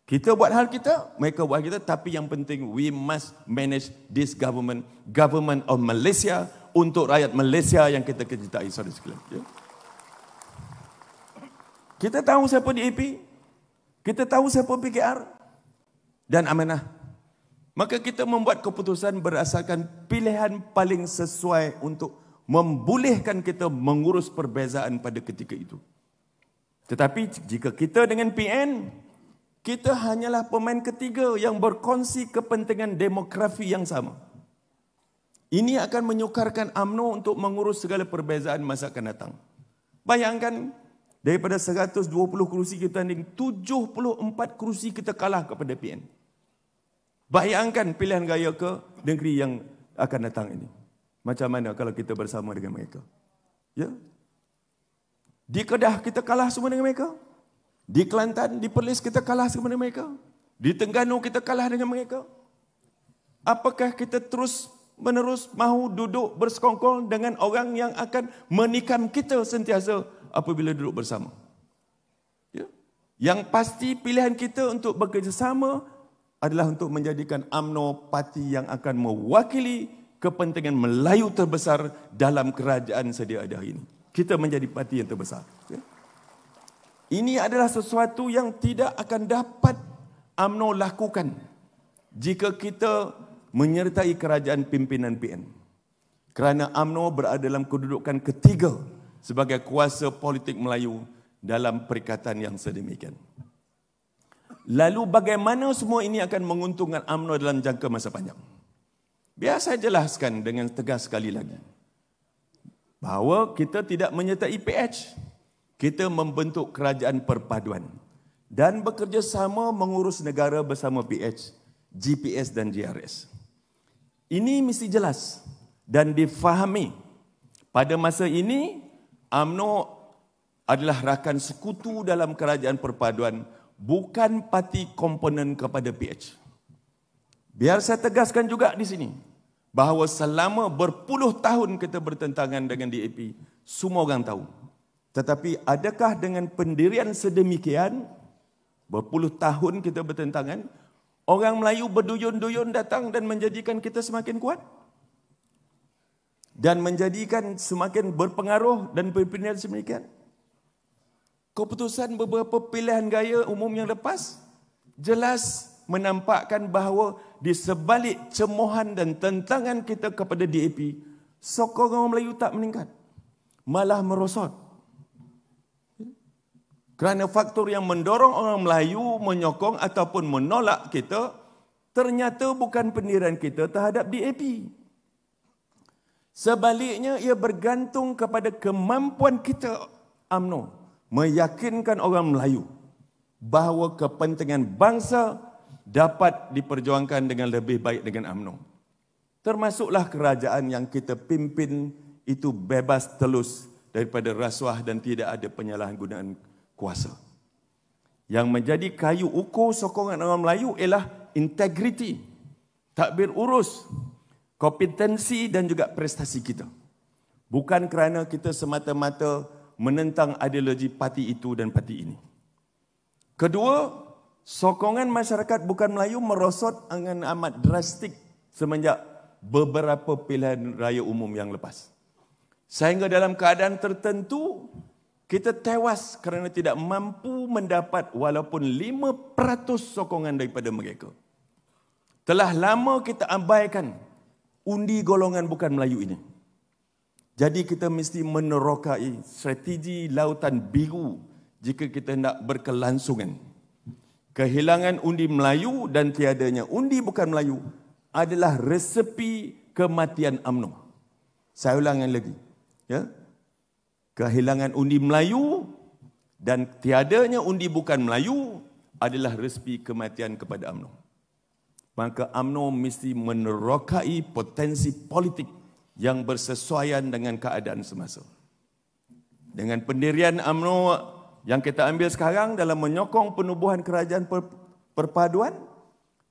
Kita buat hal kita, mereka buat kita, tapi yang penting we must manage this government of Malaysia untuk rakyat Malaysia yang kita cintai, saudara sekalian. Ya. Kita tahu siapa DAP, kita tahu siapa PKR dan amanah. Maka kita membuat keputusan berdasarkan pilihan paling sesuai untuk membolehkan kita mengurus perbezaan pada ketika itu. Tetapi jika kita dengan PN, kita hanyalah pemain ketiga yang berkongsi kepentingan demografi yang sama. Ini akan menyukarkan UMNO untuk mengurus segala perbezaan masa akan datang. Bayangkan, daripada 120 kerusi kita tanding, 74 kerusi kita kalah kepada PN. Bayangkan pilihan gaya ke negeri yang akan datang ini. Macam mana kalau kita bersama dengan mereka? Ya? Di Kedah kita kalah semua dengan mereka. Di Kelantan, di Perlis kita kalah semua dengan mereka. Di Terengganu kita kalah dengan mereka. Apakah kita terus menerus mahu duduk bersekongkol dengan orang yang akan menikam kita sentiasa apabila duduk bersama? Ya? Yang pasti pilihan kita untuk bekerjasama adalah untuk menjadikan UMNO parti yang akan mewakili kepentingan Melayu terbesar dalam kerajaan sedia ada ini. Kita menjadi parti yang terbesar. Ya? Ini adalah sesuatu yang tidak akan dapat UMNO lakukan jika kita menyertai kerajaan pimpinan PN. Kerana UMNO berada dalam kedudukan ketiga sebagai kuasa politik Melayu dalam perikatan yang sedemikian. Lalu bagaimana semua ini akan menguntungkan UMNO dalam jangka masa panjang? Biar saya jelaskan dengan tegas sekali lagi. Bahawa kita tidak menyertai PH. Kita membentuk kerajaan perpaduan. Dan bekerjasama mengurus negara bersama PH, GPS dan JRS. Ini mesti jelas dan difahami. Pada masa ini, UMNO adalah rakan sekutu dalam kerajaan perpaduan, bukan parti komponen kepada PH. Biar saya tegaskan juga di sini, bahawa selama berpuluh tahun kita bertentangan dengan DAP, semua orang tahu. Tetapi adakah dengan pendirian sedemikian, berpuluh tahun kita bertentangan, orang Melayu berduyun-duyun datang dan menjadikan kita semakin kuat? Dan menjadikan semakin berpengaruh dan berpindah sedemikian? Keputusan beberapa pilihan gaya umum yang lepas jelas menampakkan bahawa di sebalik cemohan dan tentangan kita kepada DAP, sokongan orang Melayu tak meningkat, malah merosot. Kerana faktor yang mendorong orang Melayu menyokong ataupun menolak kita ternyata bukan pendirian kita terhadap DAP. Sebaliknya ia bergantung kepada kemampuan kita UMNO meyakinkan orang Melayu bahawa kepentingan bangsa dapat diperjuangkan dengan lebih baik dengan UMNO. Termasuklah kerajaan yang kita pimpin itu bebas telus daripada rasuah dan tidak ada penyalahgunaan kuasa. Yang menjadi kayu ukur sokongan orang Melayu ialah integriti, takbir urus, kompetensi dan juga prestasi kita. Bukan kerana kita semata-mata menentang ideologi parti itu dan parti ini. Kedua, sokongan masyarakat bukan Melayu merosot dengan amat drastik semenjak beberapa pilihan raya umum yang lepas. Sehingga dalam keadaan tertentu, kita tewas kerana tidak mampu mendapat walaupun 5% sokongan daripada mereka. Telah lama kita abaikan undi golongan bukan Melayu ini. Jadi kita mesti menerokai strategi lautan biru jika kita nak berkelangsungan. Kehilangan undi Melayu dan tiadanya undi bukan Melayu adalah resepi kematian UMNO. Saya ulangi lagi. Ya? Kehilangan undi Melayu dan tiadanya undi bukan Melayu adalah resepi kematian kepada UMNO. Maka UMNO mesti menerokai potensi politik yang bersesuaian dengan keadaan semasa. Dengan pendirian UMNO yang kita ambil sekarang dalam menyokong penubuhan kerajaan perpaduan,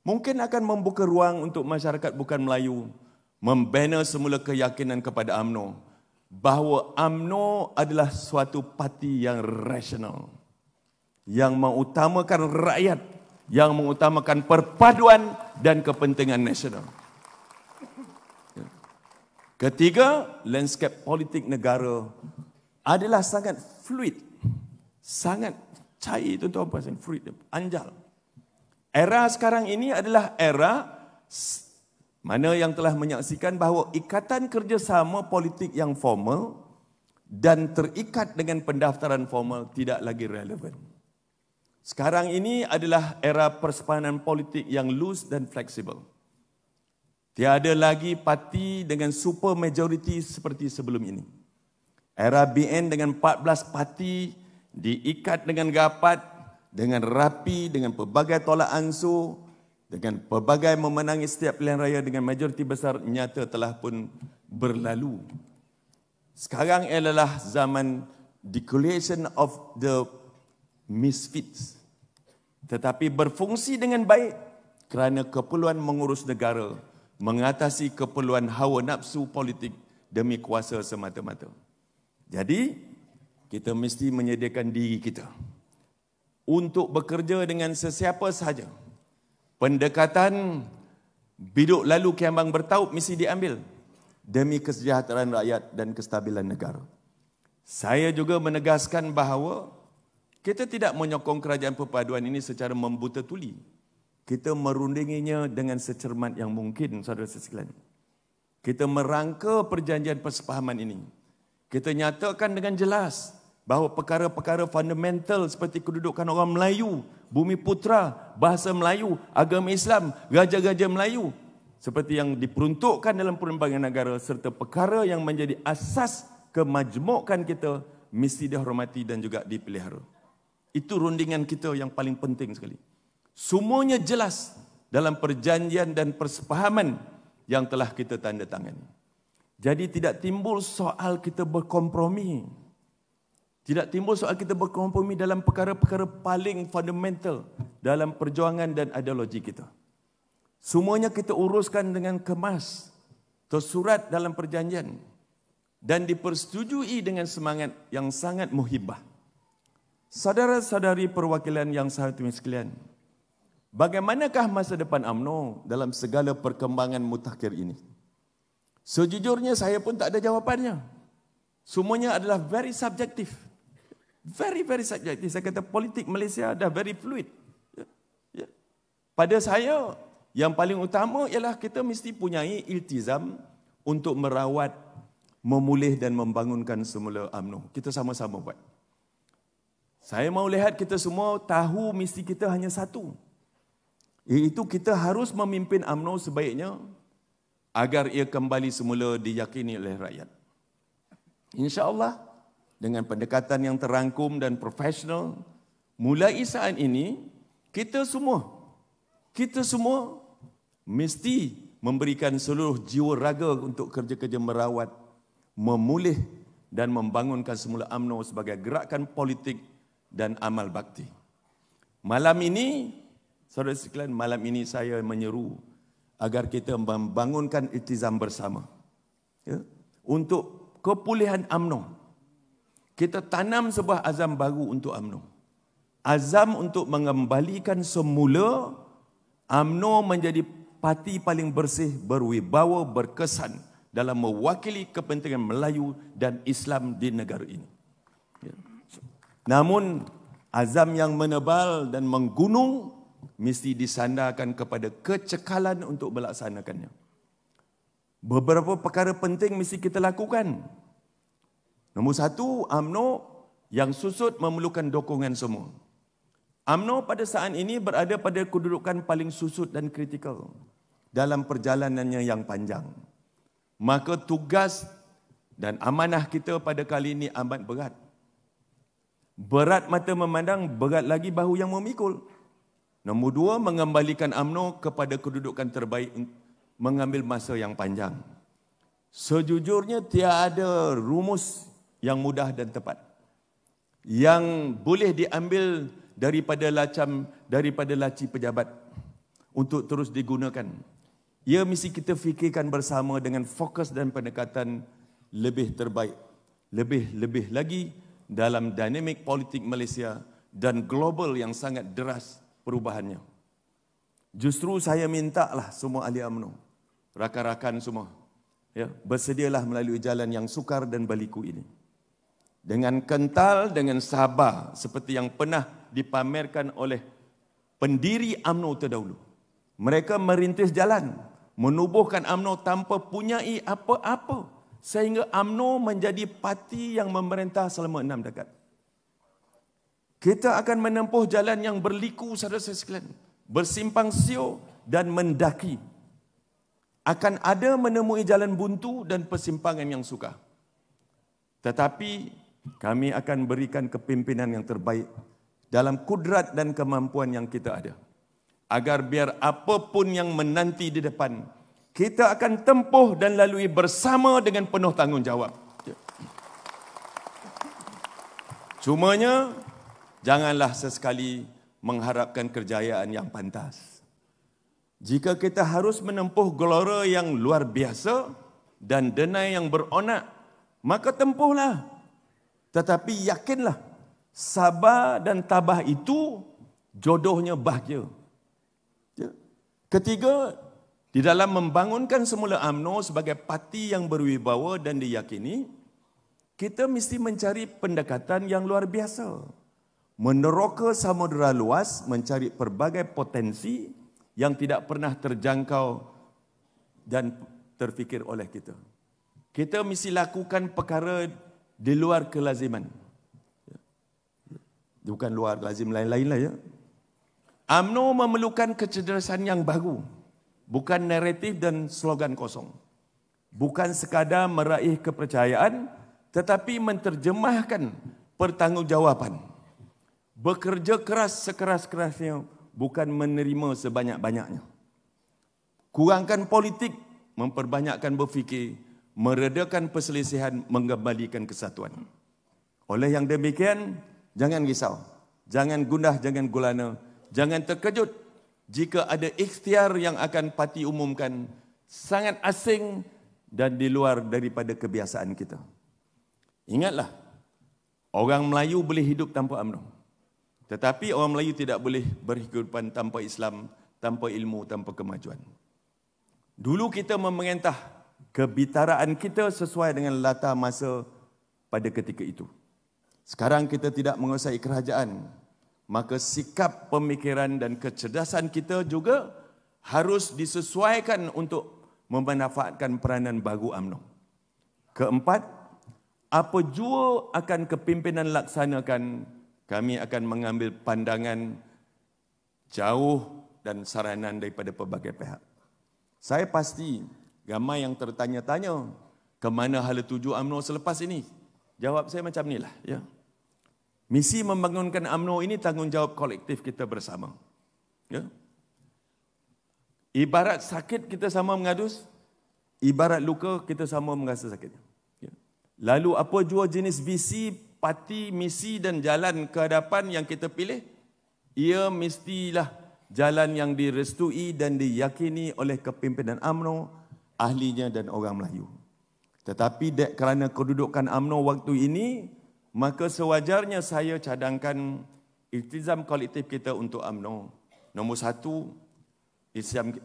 mungkin akan membuka ruang untuk masyarakat bukan Melayu membina semula keyakinan kepada UMNO bahawa UMNO adalah suatu parti yang rasional, yang mengutamakan rakyat, yang mengutamakan perpaduan dan kepentingan nasional. Ketiga, landscape politik negara adalah sangat fluid, Sangat cair tuan-tuan puan, fruit dia, anjal. Era sekarang ini adalah era mana yang telah menyaksikan bahawa ikatan kerjasama politik yang formal dan terikat dengan pendaftaran formal tidak lagi relevan. Sekarang ini adalah era persepahaman politik yang loose dan fleksibel. Tiada lagi parti dengan super majority seperti sebelum ini. Era BN dengan 14 parti diikat dengan rapat, dengan rapi, dengan pelbagai tolak ansur, dengan pelbagai memenangi setiap pilihan raya dengan majoriti besar nyata telah pun berlalu. Sekarang adalah zaman decollation of the misfits. Tetapi berfungsi dengan baik kerana keperluan mengurus negara, mengatasi keperluan hawa nafsu politik demi kuasa semata-mata. Jadi, kita mesti menyediakan diri kita untuk bekerja dengan sesiapa sahaja. Pendekatan biduk lalu kiambang bertaub mesti diambil demi kesejahteraan rakyat dan kestabilan negara. Saya juga menegaskan bahawa kita tidak menyokong kerajaan perpaduan ini secara membuta tuli. Kita merundinginya dengan secermat yang mungkin, saudara-saudara sekalian. Kita merangka perjanjian persepahaman ini. Kita nyatakan dengan jelas bahawa perkara-perkara fundamental seperti kedudukan orang Melayu, bumi putera, bahasa Melayu, agama Islam, raja-raja Melayu, seperti yang diperuntukkan dalam perlembagaan negara serta perkara yang menjadi asas kemajmukan kita mesti dihormati dan juga dipelihara. Itu rundingan kita yang paling penting sekali. Semuanya jelas dalam perjanjian dan persepahaman yang telah kita tanda tangani. Jadi tidak timbul soal kita berkompromi. Tidak timbul soal kita berkompromi dalam perkara-perkara paling fundamental dalam perjuangan dan ideologi kita. Semuanya kita uruskan dengan kemas, tersurat dalam perjanjian dan dipersetujui dengan semangat yang sangat muhibbah. Saudara-saudari perwakilan yang saya hormati sekalian, bagaimanakah masa depan UMNO dalam segala perkembangan mutakhir ini? Sejujurnya saya pun tak ada jawapannya. Semuanya adalah very subjektif. Very subjektif. Saya kata politik Malaysia dah very fluid. Pada saya, yang paling utama ialah kita mesti punyai iltizam untuk merawat, memulih dan membangunkan semula UMNO. Kita sama-sama buat. Saya mau lihat kita semua tahu misi kita hanya satu. Iaitu kita harus memimpin UMNO sebaiknya agar ia kembali semula diyakini oleh rakyat. InsyaAllah dengan pendekatan yang terangkum dan profesional, mulai saat ini kita semua mesti memberikan seluruh jiwa raga untuk kerja-kerja merawat, memulih dan membangunkan semula UMNO sebagai gerakan politik dan amal bakti. Malam ini, saudara sekalian, malam ini saya menyeru agar kita membangunkan iltizam bersama. Ya, untuk kepulihan UMNO. Kita tanam sebuah azam baru untuk UMNO. Azam untuk mengembalikan semula UMNO menjadi parti paling bersih, berwibawa, berkesan dalam mewakili kepentingan Melayu dan Islam di negara ini. Ya. Namun azam yang menebal dan menggunung mesti disandarkan kepada kecekalan untuk melaksanakannya. Beberapa perkara penting mesti kita lakukan. Nombor satu, UMNO yang susut memerlukan dukungan semua. UMNO pada saat ini berada pada kedudukan paling susut dan kritikal dalam perjalanannya yang panjang. Maka tugas dan amanah kita pada kali ini amat berat. Berat mata memandang, berat lagi bahu yang memikul. Nombor dua, mengembalikan UMNO kepada kedudukan terbaik mengambil masa yang panjang. Sejujurnya tiada rumus yang mudah dan tepat yang boleh diambil daripada laci pejabat untuk terus digunakan. Ia mesti kita fikirkan bersama dengan fokus dan pendekatan lebih terbaik, lebih lagi dalam dinamik politik Malaysia dan global yang sangat deras perubahannya. Justru saya mintalah semua ahli UMNO, rakan-rakan semua, ya, bersedialah melalui jalan yang sukar dan berliku ini. dengan kental, dengan sabar seperti yang pernah dipamerkan oleh pendiri UMNO terdahulu. Mereka merintis jalan, menubuhkan UMNO tanpa punyai apa-apa sehingga UMNO menjadi parti yang memerintah selama 6 dekad. Kita akan menempuh jalan yang berliku, saudara sekalian, bersimpang siur dan mendaki. Akan ada menemui jalan buntu dan persimpangan yang sukar. Tetapi kami akan berikan kepimpinan yang terbaik dalam kudrat dan kemampuan yang kita ada. Agar biar apapun yang menanti di depan, kita akan tempuh dan lalui bersama dengan penuh tanggungjawab. Cumanya, janganlah sesekali mengharapkan kejayaan yang pantas. Jika kita harus menempuh gelora yang luar biasa dan denai yang beronak, maka tempuhlah. Tetapi yakinlah, sabar dan tabah itu jodohnya bahagia. Ketiga, di dalam membangunkan semula UMNO sebagai parti yang berwibawa dan diyakini, kita mesti mencari pendekatan yang luar biasa. Meneroka samudera luas, mencari pelbagai potensi yang tidak pernah terjangkau dan terfikir oleh kita. Kita mesti lakukan perkara di luar kelaziman. Bukan luar lazim lain-lain lah ya. UMNO memerlukan kecerdasan yang baru. Bukan naratif dan slogan kosong. Bukan sekadar meraih kepercayaan, tetapi menterjemahkan pertanggungjawaban. Bekerja keras sekeras-kerasnya, bukan menerima sebanyak-banyaknya. Kurangkan politik, memperbanyakkan berfikir, meredakan perselisihan, mengembalikan kesatuan. Oleh yang demikian, jangan risau, jangan gundah, jangan gulana, jangan terkejut jika ada ikhtiar yang akan parti umumkan sangat asing dan di luar daripada kebiasaan kita. Ingatlah, orang Melayu boleh hidup tanpa UMNO. Tetapi orang Melayu tidak boleh berkehidupan tanpa Islam, tanpa ilmu, tanpa kemajuan. Dulu kita memerintah, kebitaraan kita sesuai dengan latar masa pada ketika itu. Sekarang kita tidak menguasai kerajaan, maka sikap pemikiran dan kecerdasan kita juga harus disesuaikan untuk memanfaatkan peranan baru UMNO. Keempat, apa jua akan kepimpinan laksanakan, kami akan mengambil pandangan jauh dan saranan daripada pelbagai pihak. Saya pasti ramai yang tertanya-tanya, ke mana hala tuju UMNO selepas ini? Jawab saya macam inilah. Ya. Misi membangunkan UMNO ini tanggungjawab kolektif kita bersama. Ya. Ibarat sakit kita sama mengadus, ibarat luka kita sama merasa sakit. Ya. Lalu apa jua jenis visi, parti, misi dan jalan ke hadapan yang kita pilih, ia mestilah jalan yang direstui dan diyakini oleh kepimpinan UMNO, ahlinya dan orang Melayu. Tetapi kerana kedudukan UMNO waktu ini, maka sewajarnya saya cadangkan iltizam kolektif kita untuk UMNO. Nombor satu,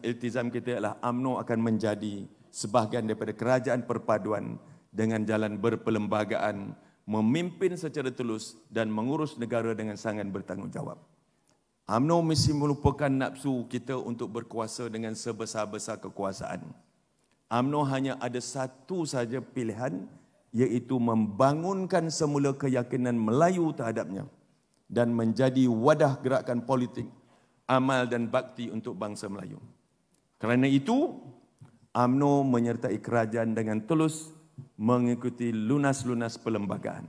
iltizam kita adalah UMNO akan menjadi sebahagian daripada kerajaan perpaduan dengan jalan berperlembagaan, memimpin secara tulus dan mengurus negara dengan sangat bertanggungjawab. UMNO mesti melupakan nafsu kita untuk berkuasa dengan sebesar-besar kekuasaan. UMNO hanya ada satu saja pilihan, iaitu membangunkan semula keyakinan Melayu terhadapnya dan menjadi wadah gerakan politik, amal dan bakti untuk bangsa Melayu. Kerana itu, UMNO menyertai kerajaan dengan tulus mengikuti lunas-lunas perlembagaan.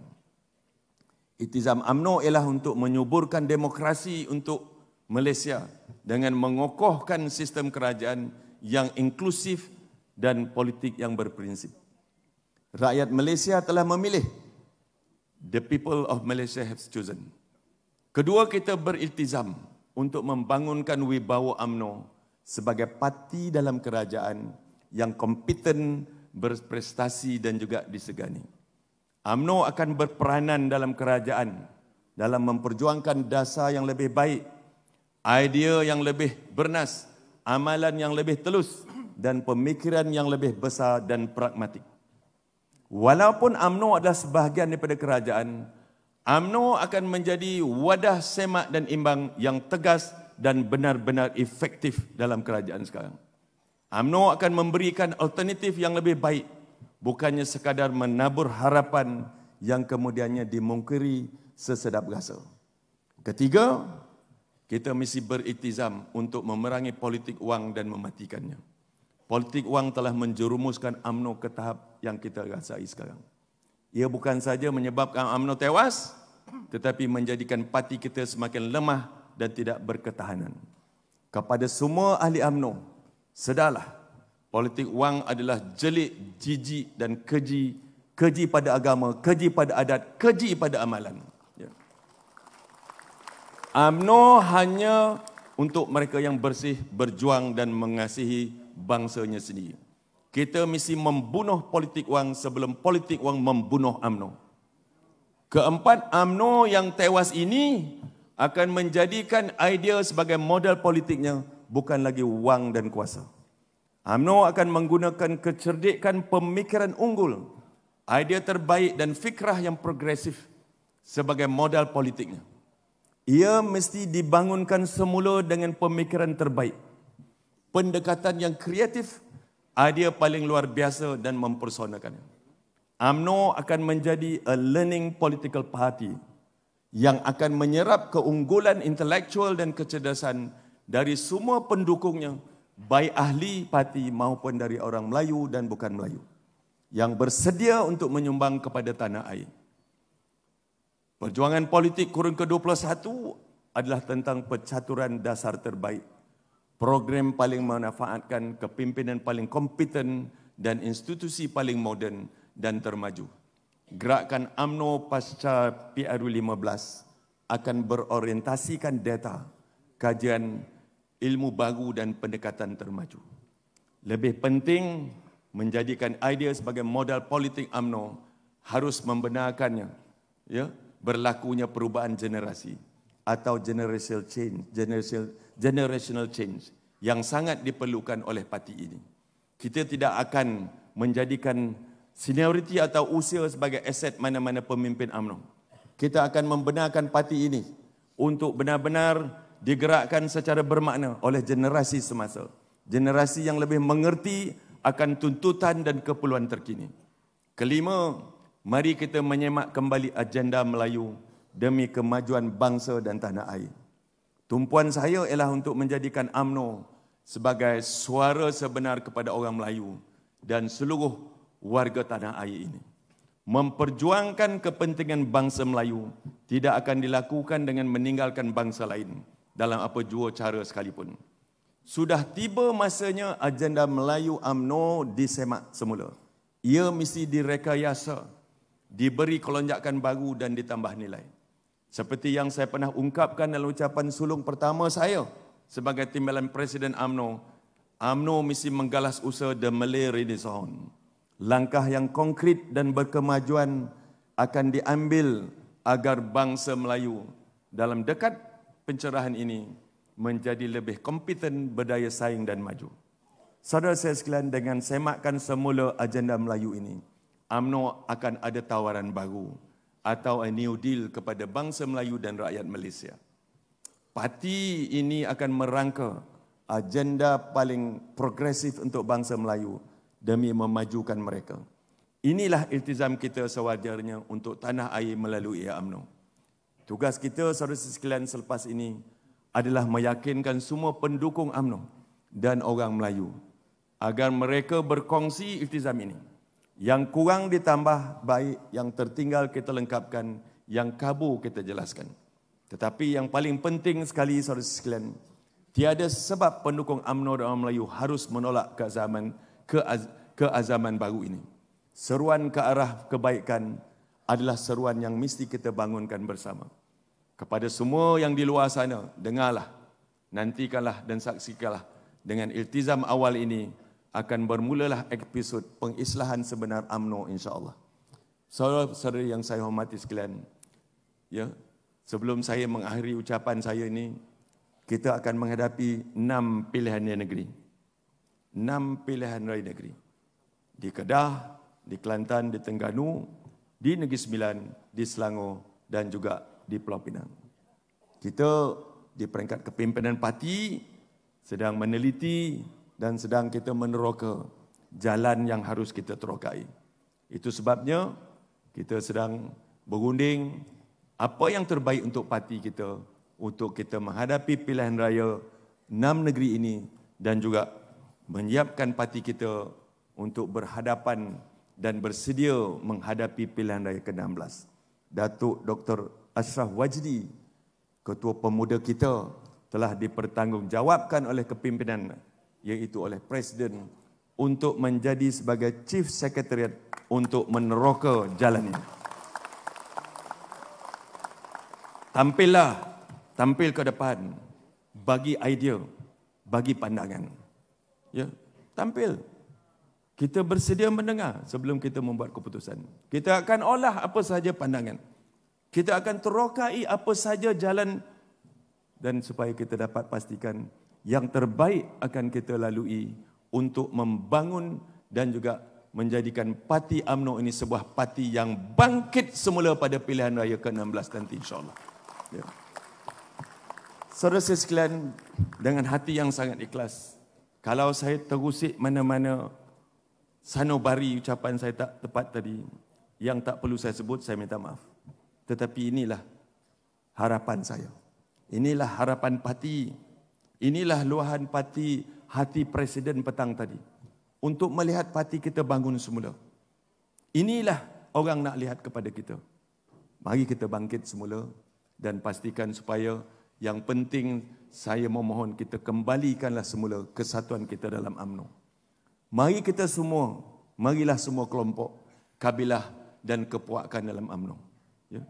Iltizam UMNO ialah untuk menyuburkan demokrasi untuk Malaysia dengan mengokohkan sistem kerajaan yang inklusif dan politik yang berprinsip. Rakyat Malaysia telah memilih. The people of Malaysia have chosen. Kedua, kita beriltizam untuk membangunkan wibawa UMNO sebagai parti dalam kerajaan yang kompeten, berprestasi dan juga disegani. UMNO akan berperanan dalam kerajaan dalam memperjuangkan dasar yang lebih baik, idea yang lebih bernas, amalan yang lebih telus dan pemikiran yang lebih besar dan pragmatik. Walaupun UMNO adalah sebahagian daripada kerajaan, UMNO akan menjadi wadah semak dan imbang yang tegas dan benar-benar efektif dalam kerajaan sekarang. UMNO akan memberikan alternatif yang lebih baik, bukannya sekadar menabur harapan yang kemudiannya dimungkiri sesedap rasa. Ketiga, kita mesti beriltizam untuk memerangi politik wang dan mematikannya. Politik wang telah menjerumuskan UMNO ke tahap yang kita rasai sekarang. Ia bukan saja menyebabkan UMNO tewas, tetapi menjadikan parti kita semakin lemah dan tidak berketahanan. Kepada semua ahli UMNO, sedarlah, politik wang adalah jelik, jijik dan keji. Keji pada agama, keji pada adat, keji pada amalan. UMNO hanya untuk mereka yang bersih, berjuang dan mengasihi bangsanya sendiri. Kita mesti membunuh politik wang sebelum politik wang membunuh UMNO. Keempat, UMNO yang tewas ini akan menjadikan idea sebagai modal politiknya, bukan lagi wang dan kuasa. UMNO akan menggunakan kecerdikan pemikiran unggul, idea terbaik dan fikrah yang progresif sebagai modal politiknya. Ia mesti dibangunkan semula dengan pemikiran terbaik, pendekatan yang kreatif, idea paling luar biasa dan mempersonakannya. UMNO akan menjadi a learning political party yang akan menyerap keunggulan intelektual dan kecerdasan dari semua pendukungnya, baik ahli parti maupun dari orang Melayu dan bukan Melayu, yang bersedia untuk menyumbang kepada tanah air. Perjuangan politik kurun ke-21 adalah tentang pencaturan dasar terbaik, program paling memanfaatkan, kepimpinan paling kompeten dan institusi paling moden dan termaju. Gerakan UMNO pasca PRU15 akan berorientasikan data, kajian, ilmu baru dan pendekatan termaju. Lebih penting, menjadikan idea sebagai modal politik UMNO harus membenarkannya, berlakunya perubahan generasi atau generational change yang sangat diperlukan oleh parti ini. Kita tidak akan menjadikan senioriti atau usia sebagai aset mana-mana pemimpin UMNO. Kita akan membenarkan parti ini untuk benar-benar digerakkan secara bermakna oleh generasi semasa. Generasi yang lebih mengerti akan tuntutan dan keperluan terkini. Kelima, mari kita menyemak kembali agenda Melayu demi kemajuan bangsa dan tanah air. Tumpuan saya ialah untuk menjadikan UMNO sebagai suara sebenar kepada orang Melayu dan seluruh warga tanah air ini. Memperjuangkan kepentingan bangsa Melayu tidak akan dilakukan dengan meninggalkan bangsa lain dalam apa jua cara sekalipun. Sudah tiba masanya agenda Melayu UMNO disemak semula. Ia mesti direkayasa, diberi kelonjakan baru dan ditambah nilai. Seperti yang saya pernah ungkapkan dalam ucapan sulung pertama saya sebagai timbalan Presiden UMNO, UMNO mesti menggalas usaha The Malay Renaissance. Langkah yang konkret dan berkemajuan akan diambil agar bangsa Melayu dalam dekat pencerahan ini menjadi lebih kompeten, berdaya saing dan maju. Saudara saya sekalian, dengan semakkan semula agenda Melayu ini, UMNO akan ada tawaran baru atau a new deal kepada bangsa Melayu dan rakyat Malaysia. Parti ini akan merangka agenda paling progresif untuk bangsa Melayu demi memajukan mereka. Inilah iltizam kita sewajarnya untuk tanah air melalui UMNO. Tugas kita, saudara sekalian, selepas ini adalah meyakinkan semua pendukung UMNO dan orang Melayu agar mereka berkongsi iltizam ini. Yang kurang ditambah baik, yang tertinggal kita lengkapkan, yang kabur kita jelaskan. Tetapi yang paling penting sekali, saudara sekalian, tiada sebab pendukung UMNO dan orang Melayu harus menolak keazaman baru ini. Seruan ke arah kebaikan adalah seruan yang mesti kita bangunkan bersama. Kepada semua yang di luar sana, dengarlah, nantikanlah dan saksikanlah dengan iltizam awal ini akan bermulalah episod pengislahan sebenar UMNO insya-Allah. Saudara-saudari yang saya hormati sekalian, sebelum saya mengakhiri ucapan saya ini, kita akan menghadapi 6 pilihan raya negeri. 6 pilihan raya negeri. Di Kedah, di Kelantan, di Terengganu, di Negeri Sembilan, di Selangor dan juga di Pulau Pinang. Kita di peringkat kepimpinan parti sedang meneliti dan sedang kita meneroka jalan yang harus kita terokai. Itu sebabnya kita sedang berunding apa yang terbaik untuk parti kita, untuk kita menghadapi pilihan raya 6 negeri ini dan juga menyiapkan parti kita untuk berhadapan dan bersedia menghadapi pilihan raya ke-16. Datuk Dr. Ashraf Wajdi, Ketua Pemuda kita, telah dipertanggungjawabkan oleh kepimpinan, iaitu oleh Presiden, untuk menjadi sebagai Chief Secretariat untuk meneroka jalan ini. Tampil ke depan, bagi idea, bagi pandangan. Ya, tampil. Kita bersedia mendengar sebelum kita membuat keputusan. Kita akan olah apa sahaja pandangan. Kita akan terokai apa sahaja jalan dan supaya kita dapat pastikan yang terbaik akan kita lalui untuk membangun dan juga menjadikan parti UMNO ini sebuah parti yang bangkit semula pada pilihan raya ke-16 nanti insya-Allah. Ya. Saudara sekalian, dengan hati yang sangat ikhlas, kalau saya terusik mana-mana sanubari ucapan saya tak tepat tadi, yang tak perlu saya sebut, saya minta maaf. Tetapi inilah harapan saya. Inilah harapan parti. Inilah luahan parti hati Presiden petang tadi. Untuk melihat parti kita bangun semula. Inilah orang nak lihat kepada kita. Mari kita bangkit semula dan pastikan supaya yang penting saya memohon kita kembalikanlah semula kesatuan kita dalam UMNO. Mari kita semua, marilah semua kelompok, kabilah dan kepuakan dalam UMNO. Ya.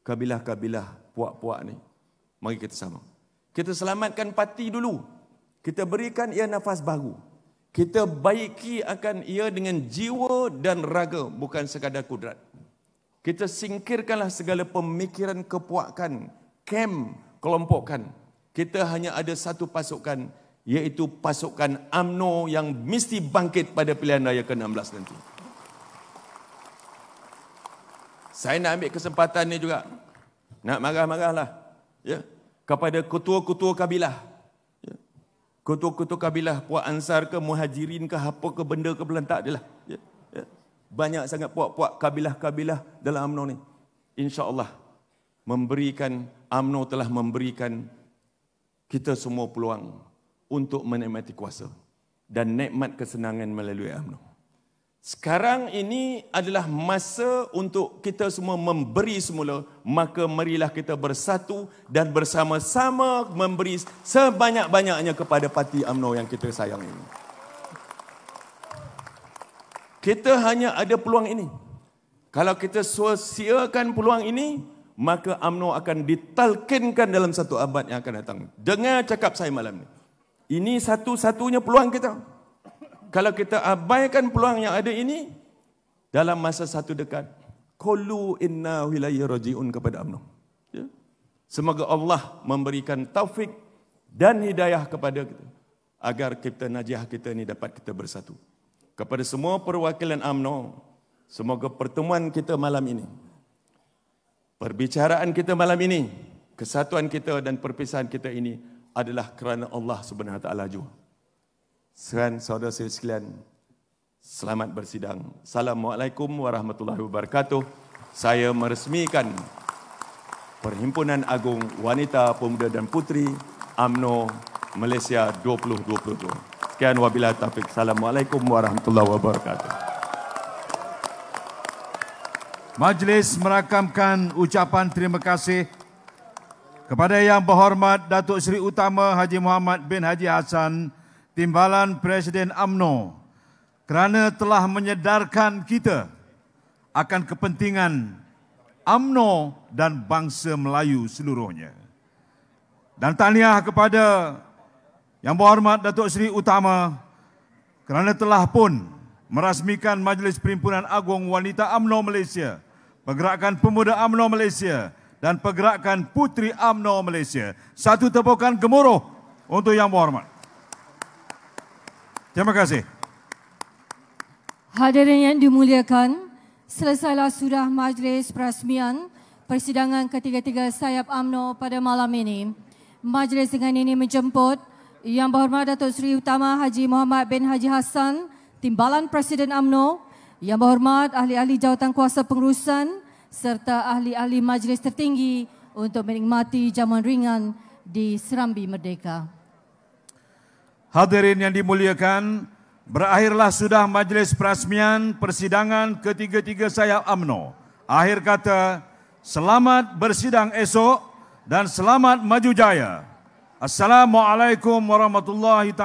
Kabilah-kabilah, puak-puak ni, mari kita sama. Kita selamatkan parti dulu. Kita berikan ia nafas baru. Kita baiki akan ia dengan jiwa dan raga, bukan sekadar kudrat. Kita singkirkanlah segala pemikiran kepuakan, kem, kelompokan. Kita hanya ada satu pasukan, iaitu pasukan UMNO yang mesti bangkit pada pilihan raya ke-16 nanti. Saya nak ambil kesempatan ni juga, nak marah-marahlah ya, kepada ketua-ketua kabilah. Ya. Ketua-ketua kabilah, puak Ansar ke, Muhajirin ke, apa ke benda ke, belantak dia lah. Ya. Ya. Banyak sangat puak-puak kabilah-kabilah dalam UMNO ni. InsyaAllah memberikan, UMNO telah memberikan kita semua peluang untuk menikmati kuasa dan nikmat kesenangan melalui UMNO. Sekarang ini adalah masa untuk kita semua memberi semula, maka marilah kita bersatu dan bersama-sama memberi sebanyak-banyaknya kepada parti UMNO yang kita sayang ini. Kita hanya ada peluang ini. Kalau kita sia-siakan peluang ini, maka UMNO akan ditalkinkan dalam satu abad yang akan datang. Dengar cakap saya malam ini. Ini satu-satunya peluang kita. Kalau kita abaikan peluang yang ada ini, dalam masa satu dekat, qulu inna ilaihi raji'un kepada UMNO. Ya? Semoga Allah memberikan taufik dan hidayah kepada kita, agar kita najiah kita ini dapat kita bersatu. Kepada semua perwakilan UMNO, semoga pertemuan kita malam ini, perbicaraan kita malam ini, kesatuan kita dan perpisahan kita ini adalah kerana Allah Subhanahu Wa Taala jua. Sekian saudara saya sekalian, selamat bersidang. Assalamualaikum warahmatullahi wabarakatuh. Saya meresmikan Perhimpunan Agung Wanita, Pemuda dan Puteri UMNO Malaysia 2022. Sekian wabillahi taufiq. Assalamualaikum warahmatullahi wabarakatuh. Majlis merakamkan ucapan terima kasih kepada Yang Berhormat Datuk Seri Utama Haji Muhammad bin Haji Hassan, Timbalan Presiden UMNO, kerana telah menyedarkan kita akan kepentingan UMNO dan bangsa Melayu seluruhnya. Dan tahniah kepada Yang Berhormat Datuk Seri Utama kerana telah pun merasmikan Majlis Perhimpunan Agung Wanita UMNO Malaysia, Pergerakan Pemuda UMNO Malaysia dan Pergerakan Puteri UMNO Malaysia. Satu tepukan gemuruh untuk Yang Berhormat. Terima kasih. Hadirin yang dimuliakan, selesailah sudah majlis perasmian persidangan ketiga-tiga sayap UMNO pada malam ini. Majlis dengan ini menjemput Yang Berhormat Datuk Seri Utama Haji Muhammad bin Haji Hassan, Timbalan Presiden UMNO, Yang Berhormat ahli-ahli jawatankuasa pengurusan serta ahli-ahli majlis tertinggi untuk menikmati jamuan ringan di Serambi Merdeka. Hadirin yang dimuliakan, berakhirlah sudah majlis perasmian persidangan ketiga-tiga sayap UMNO. Akhir kata, selamat bersidang esok dan selamat maju jaya. Assalamualaikum warahmatullahi taala.